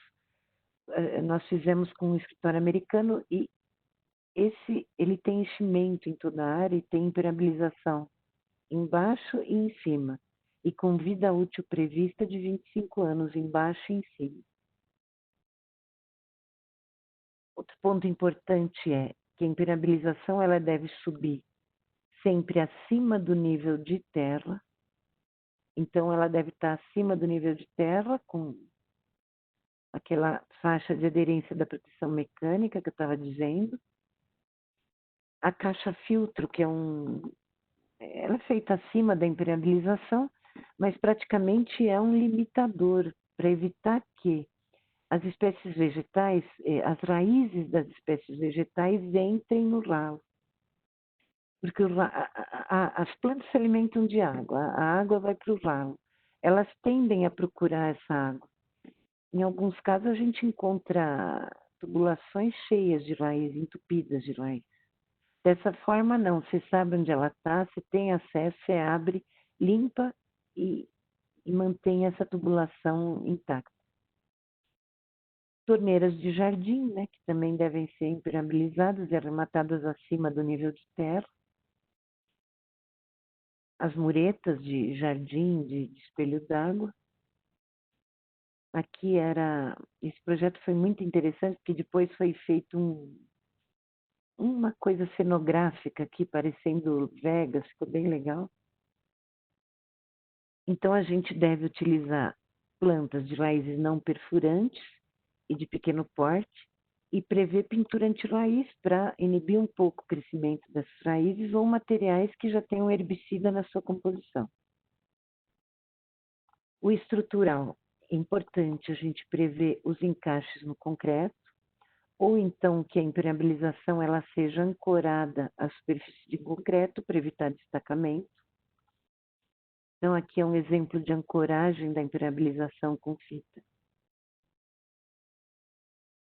Nós fizemos com um escritório americano e ele tem enchimento em toda a área e tem impermeabilização embaixo e em cima, e com vida útil prevista de 25 anos embaixo e em cima. Outro ponto importante é que a impermeabilização ela deve subir sempre acima do nível de terra. Então, ela deve estar acima do nível de terra, com aquela faixa de aderência da proteção mecânica que eu estava dizendo. A caixa filtro, que ela é feita acima da impermeabilização, mas praticamente é um limitador para evitar que as espécies vegetais, as raízes das espécies vegetais entrem no ralo. Porque as plantas se alimentam de água, a água vai para o ralo. Elas tendem a procurar essa água. Em alguns casos, a gente encontra tubulações cheias de raiz, entupidas de raiz. Dessa forma, não. Você sabe onde ela está, você tem acesso, você abre, limpa e mantém essa tubulação intacta. Torneiras de jardim, né, que também devem ser impermeabilizadas e arrematadas acima do nível de terra. As muretas de jardim, de espelho d'água. Aqui esse projeto foi muito interessante, porque depois foi feito uma coisa cenográfica aqui, parecendo Vegas, ficou bem legal. Então, a gente deve utilizar plantas de raízes não perfurantes e de pequeno porte e prever pintura anti-raiz para inibir um pouco o crescimento dessas raízes ou materiais que já tenham herbicida na sua composição. O estrutural, é importante a gente prever os encaixes no concreto, ou então que a impermeabilização ela seja ancorada à superfície de concreto para evitar destacamento. Então, aqui é um exemplo de ancoragem da impermeabilização com fita.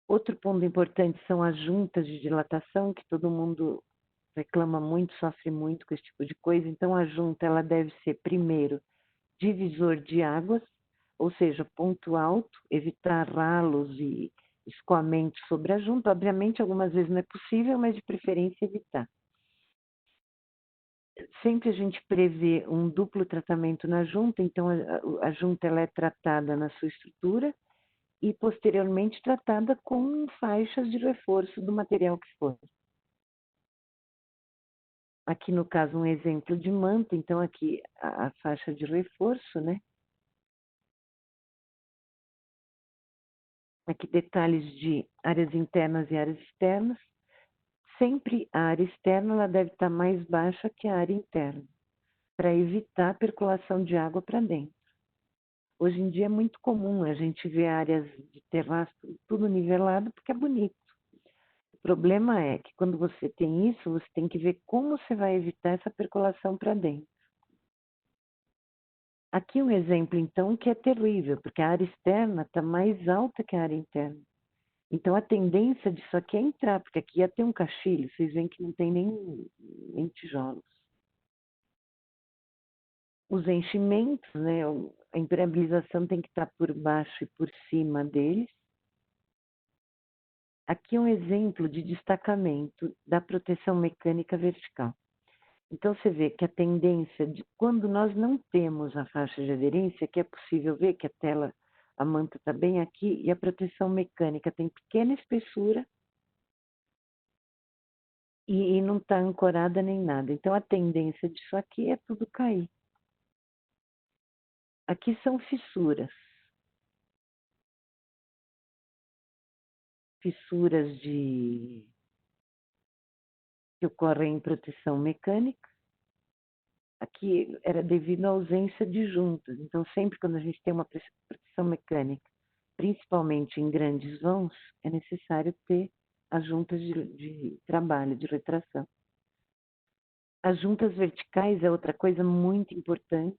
Outro ponto importante são as juntas de dilatação, que todo mundo reclama muito, sofre muito com esse tipo de coisa. Então, a junta ela deve ser, primeiro, divisor de águas, ou seja, ponto alto, evitar ralos e escoamentos sobre a junta. Obviamente, algumas vezes não é possível, mas de preferência evitar. Sempre a gente prevê um duplo tratamento na junta, então a junta ela é tratada na sua estrutura e posteriormente tratada com faixas de reforço do material que for. Aqui no caso um exemplo de manta, então aqui a faixa de reforço, né? Aqui detalhes de áreas internas e áreas externas. Sempre a área externa ela deve estar mais baixa que a área interna, para evitar a percolação de água para dentro. Hoje em dia é muito comum a gente ver áreas de terraço tudo nivelado, porque é bonito. O problema é que quando você tem isso, você tem que ver como você vai evitar essa percolação para dentro. Aqui um exemplo, então, que é terrível, porque a área externa está mais alta que a área interna. Então, a tendência disso aqui é entrar, porque aqui ia ter um caixilho, vocês veem que não tem nem tijolos. Os enchimentos, né, a impermeabilização tem que estar por baixo e por cima deles. Aqui um exemplo de destacamento da proteção mecânica vertical. Então, você vê que a tendência de quando nós não temos a faixa de aderência, que é possível ver que a manta está bem aqui e a proteção mecânica tem pequena espessura e não está ancorada nem nada. Então, a tendência disso aqui é tudo cair. Aqui são fissuras. Fissuras que ocorrem em proteção mecânica. Aqui era devido à ausência de juntas. Então, sempre quando a gente tem uma proteção mecânica, principalmente em grandes vãos, é necessário ter as juntas de trabalho, de retração. As juntas verticais é outra coisa muito importante.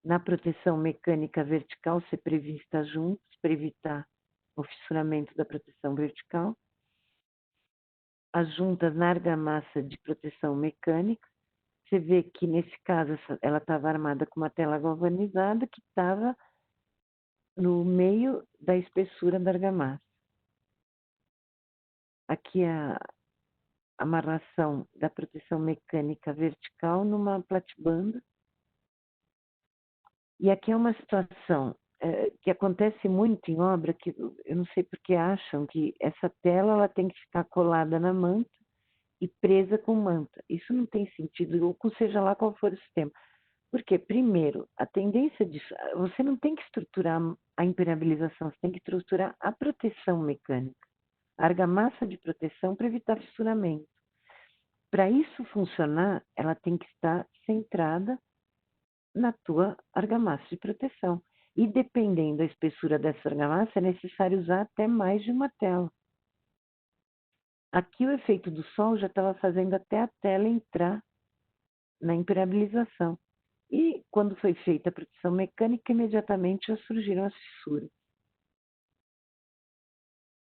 Na proteção mecânica vertical, ser prevista as juntas para evitar o fissuramento da proteção vertical. As juntas na argamassa de proteção mecânica. Você vê que, nesse caso, ela estava armada com uma tela galvanizada que estava no meio da espessura da argamassa. Aqui a amarração da proteção mecânica vertical numa platibanda. E aqui é uma situação que acontece muito em obra, que eu não sei porque acham que essa tela ela tem que ficar colada na manta e presa com manta. Isso não tem sentido, ou seja lá qual for o sistema. Porque, primeiro, a tendência disso, você não tem que estruturar a impermeabilização, você tem que estruturar a proteção mecânica. A argamassa de proteção para evitar fissuramento. para isso funcionar, ela tem que estar centrada na tua argamassa de proteção. E dependendo da espessura dessa argamassa, é necessário usar até mais de uma tela. Aqui o efeito do sol já estava fazendo até a tela entrar na impermeabilização. E quando foi feita a proteção mecânica, imediatamente já surgiram as fissuras.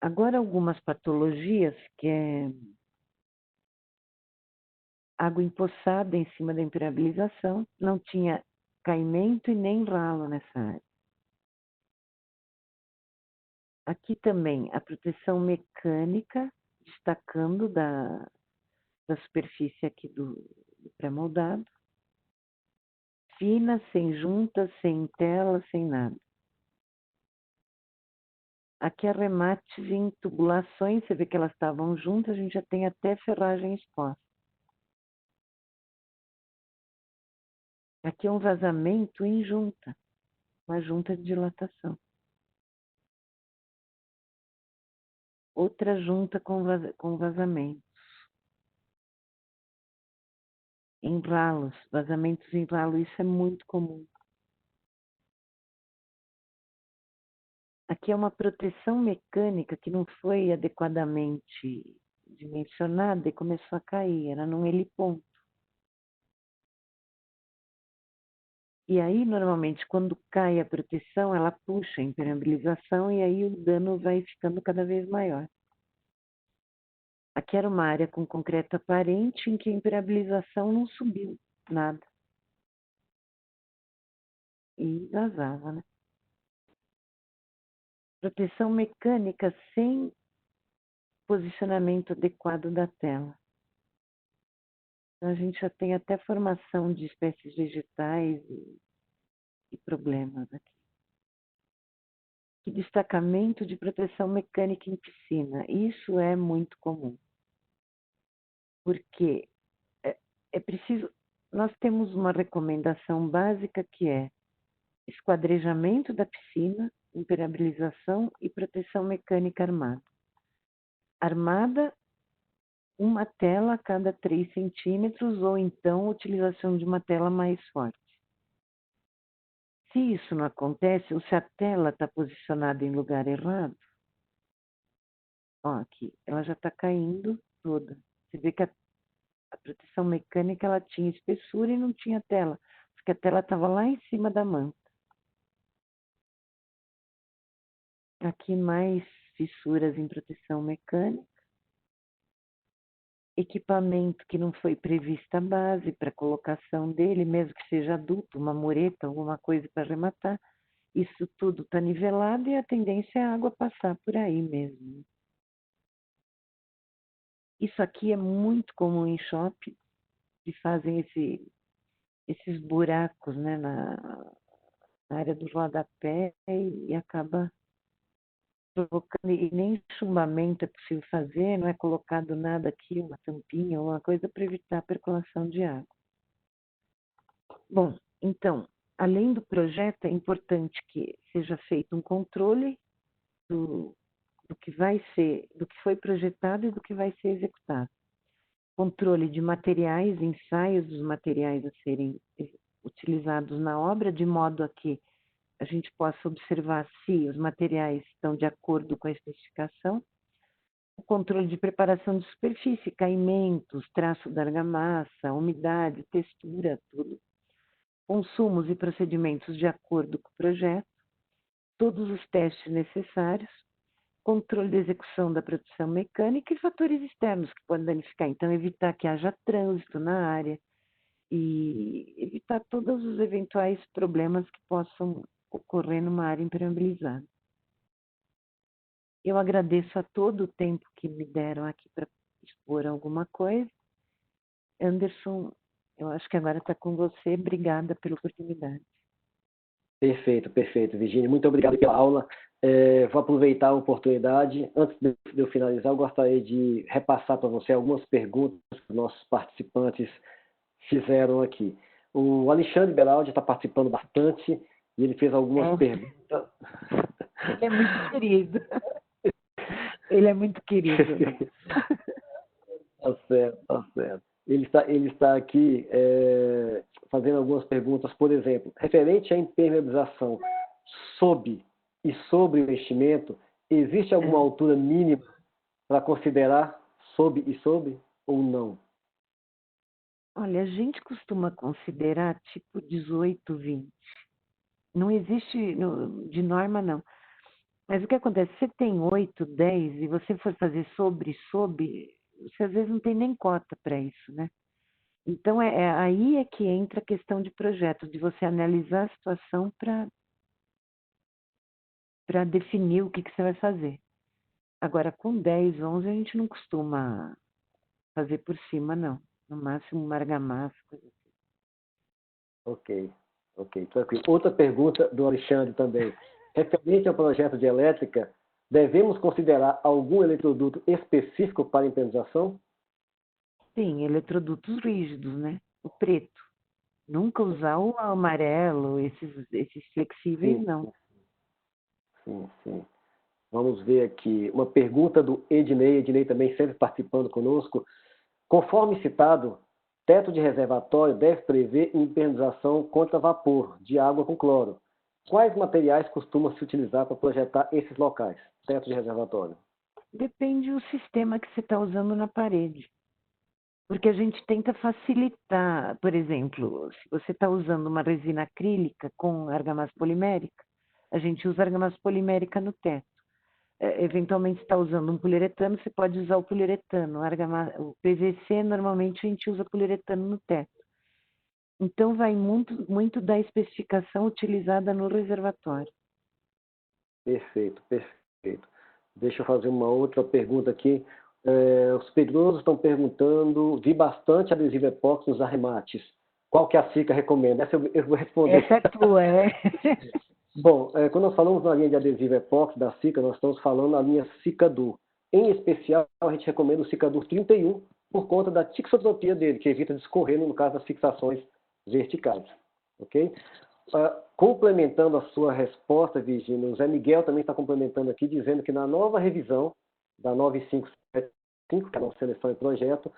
Agora, algumas patologias, que é água empoçada em cima da impermeabilização, não tinha caimento e nem ralo nessa área. Aqui também a proteção mecânica, destacando da superfície aqui do pré-moldado. Fina, sem juntas, sem tela, sem nada. Aqui arremates em tubulações, você vê que elas estavam juntas, a gente já tem até ferragem exposta. Aqui é um vazamento em junta, uma junta de dilatação. Outra junta com vazamentos. Em ralos, vazamentos em ralo, isso é muito comum. Aqui é uma proteção mecânica que não foi adequadamente dimensionada e começou a cair, era num heliponto. E aí, normalmente, quando cai a proteção, ela puxa a impermeabilização e aí o dano vai ficando cada vez maior. Aqui era uma área com concreto aparente em que a impermeabilização não subiu nada. E vazava, né? Proteção mecânica sem posicionamento adequado da tela. Então, a gente já tem até formação de espécies vegetais e problemas aqui. Que destacamento de proteção mecânica em piscina. Isso é muito comum. Porque é preciso... Nós temos uma recomendação básica que é esquadrejamento da piscina, impermeabilização e proteção mecânica armada. Armada, uma tela a cada 3 centímetros ou então utilização de uma tela mais forte. Se isso não acontece, ou se a tela está posicionada em lugar errado, ó, aqui, ela já está caindo toda. Você vê que a proteção mecânica ela tinha espessura e não tinha tela, porque a tela estava lá em cima da manta. Aqui mais fissuras em proteção mecânica. Equipamento que não foi prevista a base para colocação dele, mesmo que seja adulto, uma mureta, alguma coisa para arrematar. Isso tudo está nivelado e a tendência é a água passar por aí mesmo. Isso aqui é muito comum em shopping, que fazem esses buracos, né, na área do rodapé e acaba provocando, e nem chumbamento é possível fazer, não é colocado nada aqui, uma tampinha ou uma coisa para evitar a percolação de água. Bom, então, além do projeto, é importante que seja feito um controle do que vai ser, do que foi projetado e do que vai ser executado. Controle de materiais, ensaios dos materiais a serem utilizados na obra, de modo a que a gente possa observar se os materiais estão de acordo com a especificação. O controle de preparação de superfície, caimentos, traço da argamassa, umidade, textura, tudo. Consumos e procedimentos de acordo com o projeto. Todos os testes necessários. Controle de execução da produção mecânica e fatores externos que podem danificar. Então, evitar que haja trânsito na área e evitar todos os eventuais problemas que possam ocorrer numa área impermeabilizada. Eu agradeço a todo o tempo que me deram aqui para expor alguma coisa. Anderson, eu acho que agora está com você. Obrigada pela oportunidade. Perfeito, perfeito, Virginia. Muito obrigado pela aula. Vou aproveitar a oportunidade. Antes de eu finalizar, eu gostaria de repassar para você algumas perguntas que os nossos participantes fizeram aqui. O Alexandre Beraldi está participando bastante e ele fez algumas perguntas. Ele é muito querido. Ele é muito querido. Tá certo, tá certo. Ele está aqui fazendo algumas perguntas, por exemplo, referente à impermeabilização sob e sobre o investimento, existe alguma altura mínima para considerar sob e sobre ou não? Olha, a gente costuma considerar tipo 18, 20. Não existe de norma, não. Mas o que acontece? Você tem 8, 10 e você for fazer sobre, você às vezes não tem nem cota para isso, né? Então, aí é que entra a questão de projeto, de você analisar a situação para definir o que você vai fazer. Agora, com 10, 11, a gente não costuma fazer por cima, não. No máximo, uma argamassa, coisa assim. Ok, tranquilo. Outra pergunta do Alexandre também. Referente ao projeto de elétrica, devemos considerar algum eletroduto específico para impermeabilização? Sim, eletrodutos rígidos, né? O preto. Nunca usar o amarelo, esses flexíveis, Sim, não. sim. Vamos ver aqui. Uma pergunta do Ednei. Ednei também sempre participando conosco. Conforme citado, teto de reservatório deve prever impermeabilização contra vapor de água com cloro. Quais materiais costumam se utilizar para projetar esses locais? Teto de reservatório. Depende do sistema que você está usando na parede. Porque a gente tenta facilitar, por exemplo, se você está usando uma resina acrílica com argamassa polimérica, a gente usa argamassa polimérica no teto. Eventualmente, se está usando um poliuretano, você pode usar o poliuretano. O PVC, normalmente, a gente usa poliuretano no teto. Então, vai muito da especificação utilizada no reservatório. Perfeito. Deixa eu fazer uma outra pergunta aqui. Os pedrosos estão perguntando, vi bastante adesivo epóxi nos arremates. Qual que a SICA recomenda? Essa eu vou responder. Essa é tua, é? Bom, quando nós falamos na linha de adesivo epóxi da SICA, nós estamos falando na linha Cicadur. Em especial, a gente recomenda o Cicadur 31 por conta da tixotropia dele, que evita de escorrer no caso das fixações verticais. Ok? Complementando a sua resposta, Virginia, o Zé Miguel também está complementando aqui, dizendo que na nova revisão da 9575, que é a nossa seleção e projeto,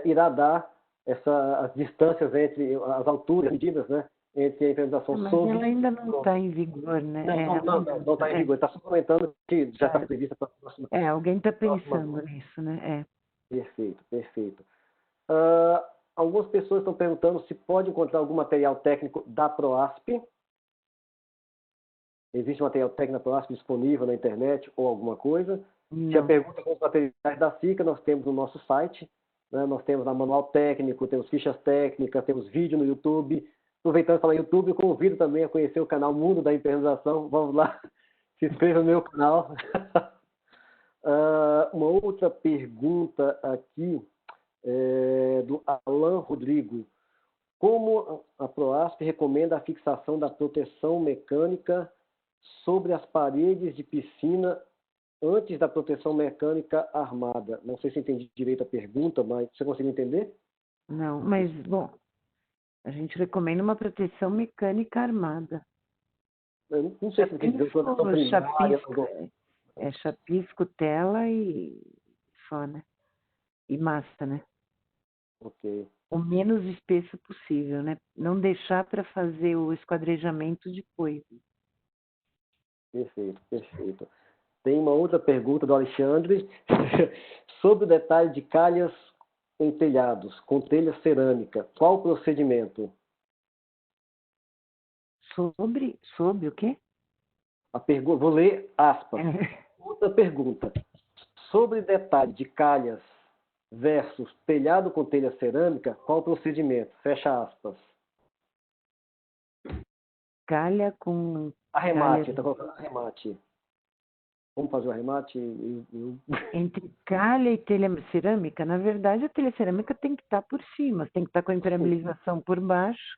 irá dar as distâncias entre as alturas medidas, né, entre a implementação Mas sobre... ela ainda não está em vigor, né? Não está em vigor. Está só comentando que já está prevista para a próxima. Alguém está pensando nisso, né? Perfeito. Algumas pessoas estão perguntando se pode encontrar algum material técnico da PROASP. Existe material técnico da PROASP disponível na internet ou alguma coisa? Não. Se a pergunta com os materiais da SICA, nós temos no nosso site, né? Nós temos lá manual técnico, temos fichas técnicas, temos vídeo no YouTube. Aproveitando de falar YouTube, eu convido também a conhecer o canal Mundo da Impermeabilização. Vamos lá, se inscreva no meu canal. Uma outra pergunta aqui do Alan Rodrigo. Como a PROASP recomenda a fixação da proteção mecânica sobre as paredes de piscina antes da proteção mecânica armada? Não sei se entendi direito a pergunta, mas você conseguiu entender? Não, mas, bom, a gente recomenda uma proteção mecânica armada. Eu não sei se quer dizer proteção primária. Chapisco, tela e só, né? E massa, né? Ok. O menos espesso possível, né? Não deixar para fazer o esquadrejamento depois. Perfeito. Tem uma outra pergunta do Alexandre sobre o detalhe de calhas em telhados, com telha cerâmica. Qual o procedimento? Sobre o quê? Vou ler aspas. Outra pergunta. Sobre detalhe de calhas versus telhado com telha cerâmica, qual o procedimento? Fecha aspas. Calha com... Arremate, está colocando arremate. Vamos fazer o arremate? Entre calha e telha cerâmica, na verdade, a telha cerâmica tem que estar por cima, tem que estar com a impermeabilização por baixo.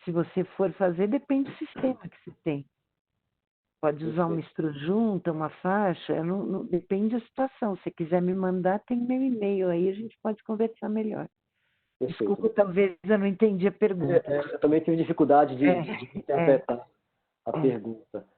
Se você for fazer, depende do sistema que você tem. Pode usar uma extrujunta, uma faixa, não, depende da situação. Se quiser me mandar, tem meu e-mail aí, a gente pode conversar melhor. Perfeito. Desculpa, talvez eu não entendi a pergunta. Eu também tive dificuldade de interpretar a pergunta.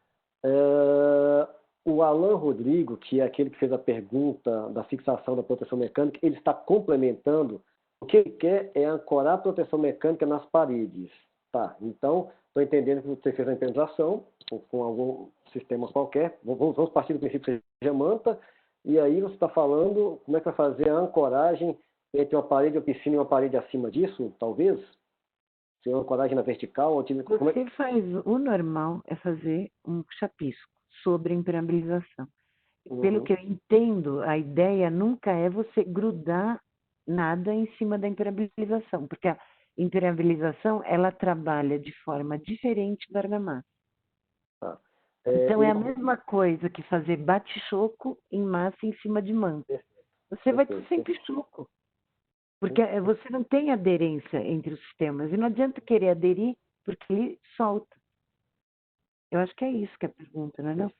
O Alan Rodrigo, que é aquele que fez a pergunta da fixação da proteção mecânica, ele está complementando. O que ele quer é ancorar a proteção mecânica nas paredes. Tá, então, estou entendendo que você fez a impermeabilização com algum sistema qualquer. Vamos partir do princípio que seja manta. E aí você está falando como é que vai fazer a ancoragem entre uma parede, uma piscina e uma parede acima disso, talvez? Se é uma ancoragem na vertical? Você faz, o normal é fazer um chapisco sobre a impermeabilização. Pelo que eu entendo, a ideia nunca é você grudar nada em cima da impermeabilização, porque a impermeabilização, ela trabalha de forma diferente da argamassa. Tá. Então, é a mesma coisa que fazer bate-choco em massa em cima de manta. Você vai ter sempre choco, porque você não tem aderência entre os sistemas, e não adianta querer aderir, porque ele solta. Eu acho que é isso que é a pergunta, não é não?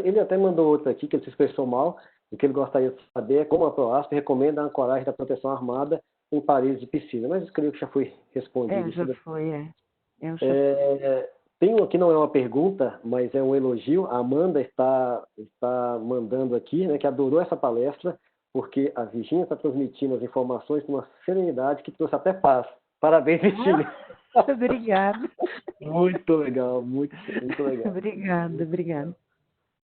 Ele até mandou outra aqui, que ele se expressou mal, e que ele gostaria de saber como a ProAsp recomenda a ancoragem da proteção armada em paredes de piscina. Mas eu creio que já foi respondido. Já foi. Tem um aqui, não é uma pergunta, mas é um elogio. A Amanda está mandando aqui, né, que adorou essa palestra, porque a Virgínia está transmitindo as informações com uma serenidade que trouxe até paz. Parabéns, Virgínia. Obrigada. Muito legal, muito legal. Obrigada.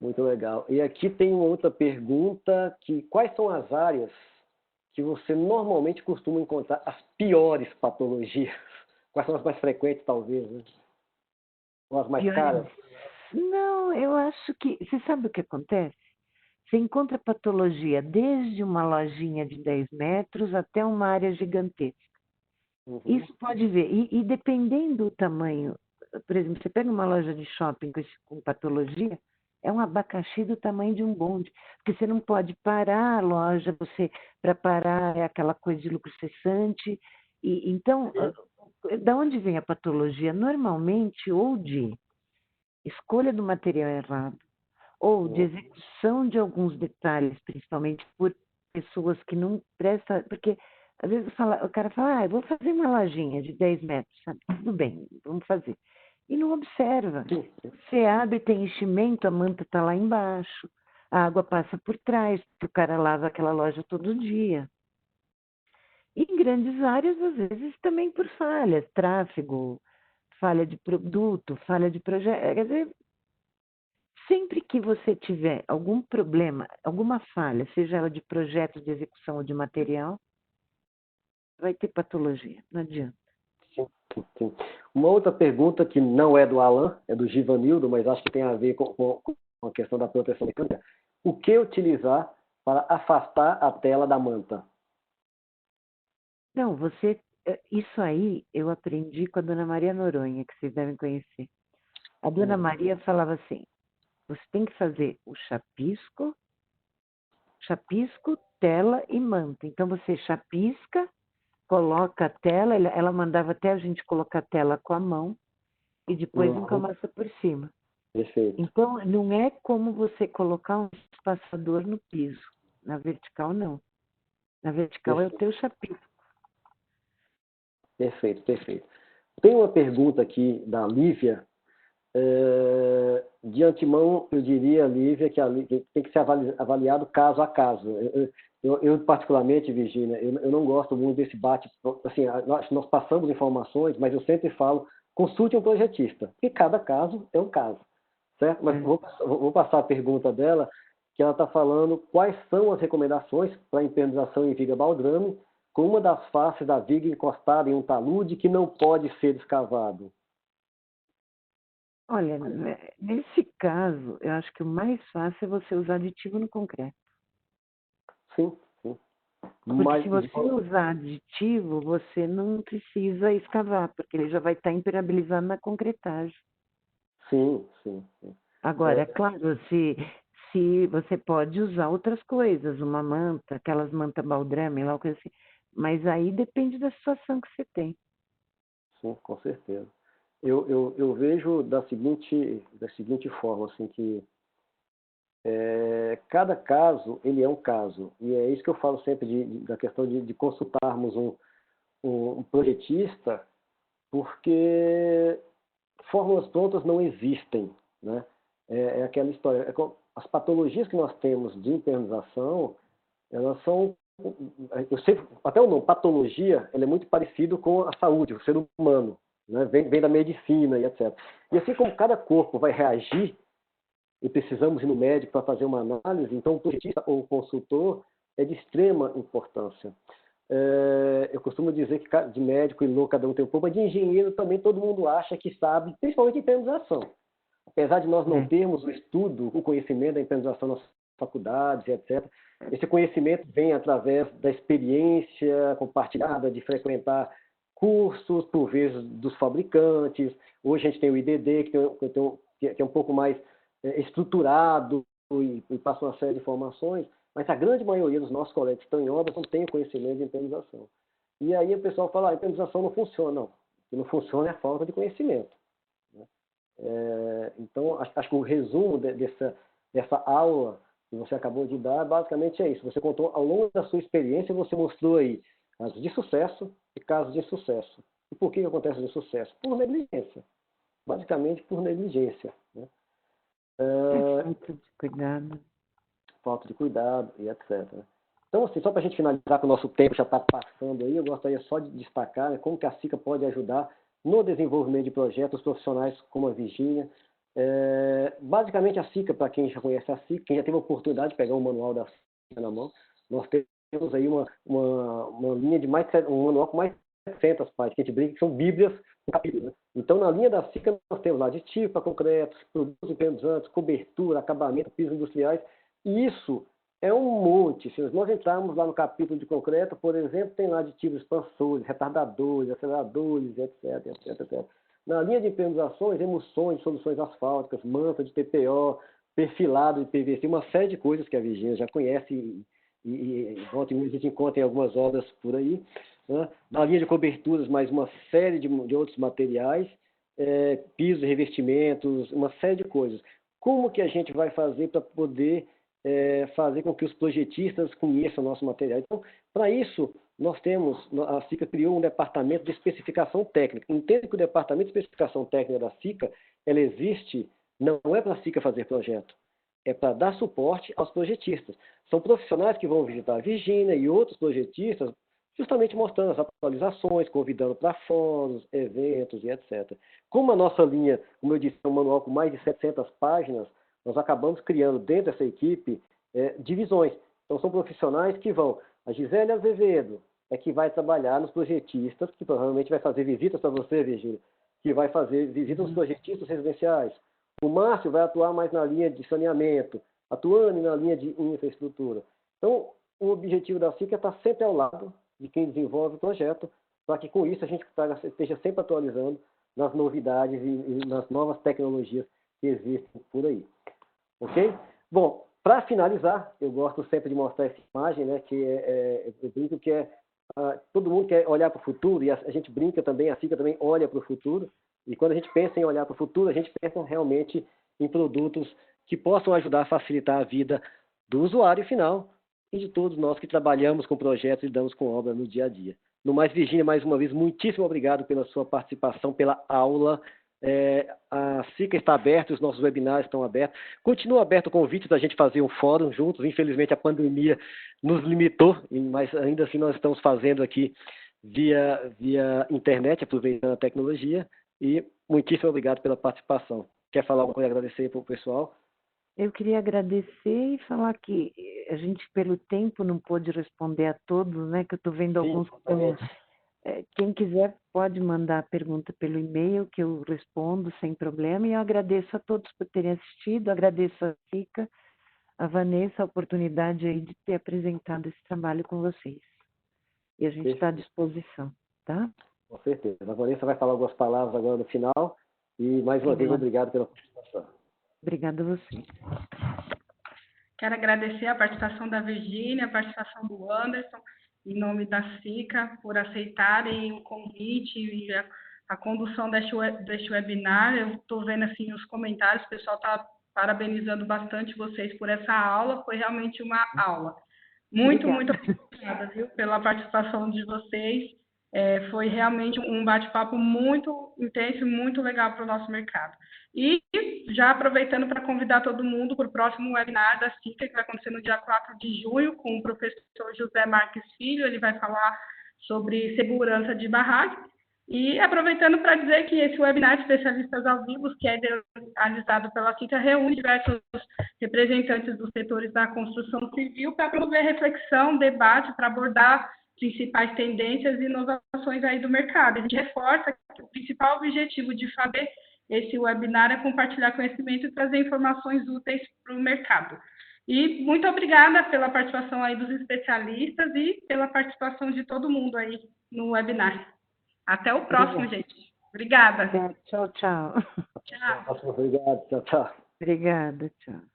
Muito legal. E aqui tem uma outra pergunta, que quais são as áreas que você normalmente costuma encontrar as piores patologias? Quais são as mais frequentes, talvez, né? Ou as mais caras? Não, eu acho que... Você sabe o que acontece? Você encontra patologia desde uma lojinha de 10 metros até uma área gigantesca. Isso pode ver. E dependendo do tamanho, por exemplo, você pega uma loja de shopping com patologia, é um abacaxi do tamanho de um bonde. Porque você não pode parar a loja, para parar é aquela coisa de lucro cessante. Então, da onde vem a patologia? Normalmente, ou de escolha do material errado, ou de execução de alguns detalhes, principalmente por pessoas que não prestam, porque às vezes o cara fala, eu vou fazer uma lojinha de 10 metros, sabe? Tudo bem, vamos fazer. E não observa. Você abre, tem enchimento, a manta está lá embaixo, a água passa por trás, porque o cara lava aquela loja todo dia. E em grandes áreas, às vezes, também por falhas, tráfego, falha de produto, falha de projeto. Quer dizer, sempre que você tiver algum problema, alguma falha, seja ela de projeto, de execução ou de material, vai ter patologia, não adianta. Sim. Uma outra pergunta que não é do Alan, é do Givanildo, mas acho que tem a ver com a questão da proteção mecânica. O que utilizar para afastar a tela da manta? Não, isso aí eu aprendi com a Dona Maria Noronha, que vocês devem conhecer. A Dona Maria falava assim, você tem que fazer o chapisco, tela e manta. Então você chapisca, coloca a tela, ela mandava até a gente colocar a tela com a mão e depois encamaça por cima. Perfeito. Então não é como você colocar um espaçador no piso. Na vertical não. Na vertical é o teu chapisco. Perfeito. Tem uma pergunta aqui da Lívia. De antemão, eu diria, Lívia, que tem que ser avaliado caso a caso. Eu particularmente, Virgínia, eu não gosto muito desse bate. Assim, nós passamos informações, mas eu sempre falo, consulte um projetista, porque cada caso é um caso. Certo? Mas vou passar a pergunta dela, que ela está falando quais são as recomendações para a impermeabilização em viga baldrame com uma das faces da viga encostada em um talude que não pode ser escavado. Olha, nesse caso, eu acho que o mais fácil é você usar aditivo no concreto. Sim. Porque se você usar aditivo, você não precisa escavar, porque ele já vai estar impermeabilizado na concretagem. Sim. Agora, é claro, se você pode usar outras coisas, uma manta, aquelas mantas baldrame, lá, coisa assim, mas aí depende da situação que você tem. Sim, com certeza. Eu vejo da seguinte forma, assim, que cada caso, ele é um caso. E é isso que eu falo sempre da questão de consultarmos um projetista, porque fórmulas prontas não existem, né? é aquela história. As patologias que nós temos de internalização, elas são, eu sei, até o nome, patologia, ela é muito parecido com a saúde, o ser humano, né? Vem da medicina e etc. E assim como cada corpo vai reagir, e precisamos ir no médico para fazer uma análise, então o projetista ou o consultor é de extrema importância. Eu costumo dizer que de médico e louco cada um tem um pouco, mas de engenheiro também todo mundo acha que sabe, principalmente em internalização. Apesar de nós não termos o estudo, o conhecimento da internalização nas faculdades, etc., esse conhecimento vem através da experiência compartilhada, de frequentar cursos, por vezes, dos fabricantes. Hoje a gente tem o IDD, que é um pouco mais estruturado e passa uma série de informações, mas a grande maioria dos nossos colegas que estão em obras não tem o conhecimento de internalização. E aí o pessoal fala, a internalização não funciona. Não, o que não funciona é a falta de conhecimento. Então, acho que o resumo dessa aula que você acabou de dar, basicamente é isso. Você contou, ao longo da sua experiência, você mostrou aí casos de sucesso e casos de insucesso. E por que acontece de sucesso? Por negligência. Basicamente, por negligência. Né? Falta de cuidado. Falta de cuidado e etc. Então, assim, só para a gente finalizar, que o nosso tempo já está passando aí, eu gostaria só de destacar, né, como que a SICA pode ajudar no desenvolvimento de projetos profissionais como a Virgínia. Basicamente, a SICA, para quem já conhece a SICA, quem já teve a oportunidade de pegar um manual da SICA na mão, nós temos aí uma linha de um manual com mais de 700 páginas, que a gente brinca que são bíblias com capítulos. Né? Então, na linha da SICA, nós temos lá aditivo para concretos, produtos impermeabilizantes, cobertura, acabamento, pisos industriais, e isso é um monte. Se nós entrarmos lá no capítulo de concreto, por exemplo, tem lá aditivos expansores, retardadores, aceleradores, etc, etc, etc. Na linha de impermeabilizações, emulsões, soluções asfálticas, manta de TPO, perfilado de PVC, uma série de coisas que a Virgínia já conhece e volta e meia a gente encontra em algumas obras por aí. Né? Na linha de coberturas, mais uma série de outros materiais, pisos, revestimentos, uma série de coisas. Como que a gente vai fazer para poder fazer com que os projetistas conheçam o nosso material? Então, para isso, a SICA criou um departamento de especificação técnica. Entende que o departamento de especificação técnica da SICA, ela existe, não é para a SICA fazer projeto, é para dar suporte aos projetistas. São profissionais que vão visitar a Virgínia e outros projetistas, justamente mostrando as atualizações, convidando para fóruns, eventos e etc. Como a nossa linha, como eu disse, é um manual com mais de 700 páginas, nós acabamos criando dentro dessa equipe divisões. Então, são profissionais que vão. A Gisele Azevedo é que vai trabalhar nos projetistas, que provavelmente vai fazer visitas para você, Virgínia, que vai fazer visitas aos projetistas residenciais. O Márcio vai atuar mais na linha de saneamento, atuando na linha de infraestrutura. Então, o objetivo da SICA é estar sempre ao lado de quem desenvolve o projeto, para que com isso a gente esteja sempre atualizando nas novidades e nas novas tecnologias que existem por aí. Ok? Bom, para finalizar, eu gosto sempre de mostrar essa imagem, né, que eu brinco que todo mundo quer olhar para o futuro, e a gente brinca também, a SICA também olha para o futuro, e quando a gente pensa em olhar para o futuro, a gente pensa realmente em produtos que possam ajudar a facilitar a vida do usuário final e de todos nós que trabalhamos com projetos e lidamos com obra no dia a dia. No mais, Virgínia, mais uma vez, muitíssimo obrigado pela sua participação, pela aula. A SICA está aberta, os nossos webinários estão abertos. Continua aberto o convite da gente fazer um fórum juntos. Infelizmente, a pandemia nos limitou, mas ainda assim nós estamos fazendo aqui via internet, aproveitando a tecnologia. E muitíssimo obrigado pela participação. Quer falar alguma coisa, agradecer para o pessoal? Eu queria agradecer e falar que a gente, pelo tempo, não pôde responder a todos, né? Que eu estou vendo alguns. Quem quiser pode mandar a pergunta pelo e-mail, que eu respondo sem problema. E eu agradeço a todos por terem assistido, agradeço a SICA, a Vanessa, a oportunidade aí de ter apresentado esse trabalho com vocês. E a gente está à disposição, tá? Com certeza. A Vanessa vai falar algumas palavras agora no final. E, mais uma vez, obrigado pela participação. Obrigada a você. Quero agradecer a participação da Virgínia, a participação do Anderson, em nome da SICA, por aceitarem o convite e a condução deste webinar. Eu estou vendo assim os comentários, o pessoal está parabenizando bastante vocês por essa aula, foi realmente uma aula. Muito obrigada, viu, pela participação de vocês. Foi realmente um bate-papo muito intenso e muito legal para o nosso mercado. E já aproveitando para convidar todo mundo para o próximo webinar da SICA, que vai acontecer no dia 4 de junho, com o professor José Marques Filho, ele vai falar sobre segurança de barraca. E aproveitando para dizer que esse webinar de especialistas ao vivo, que é realizado pela SICA, reúne diversos representantes dos setores da construção civil para promover reflexão, debate, para abordar principais tendências e inovações aí do mercado. A gente reforça que o principal objetivo de fazer esse webinar é compartilhar conhecimento e trazer informações úteis para o mercado. E muito obrigada pela participação aí dos especialistas e pela participação de todo mundo aí no webinar. Até o próximo, gente. Obrigada. Tchau, tchau. Tchau. Obrigado, tchau, tchau. Obrigada, tchau.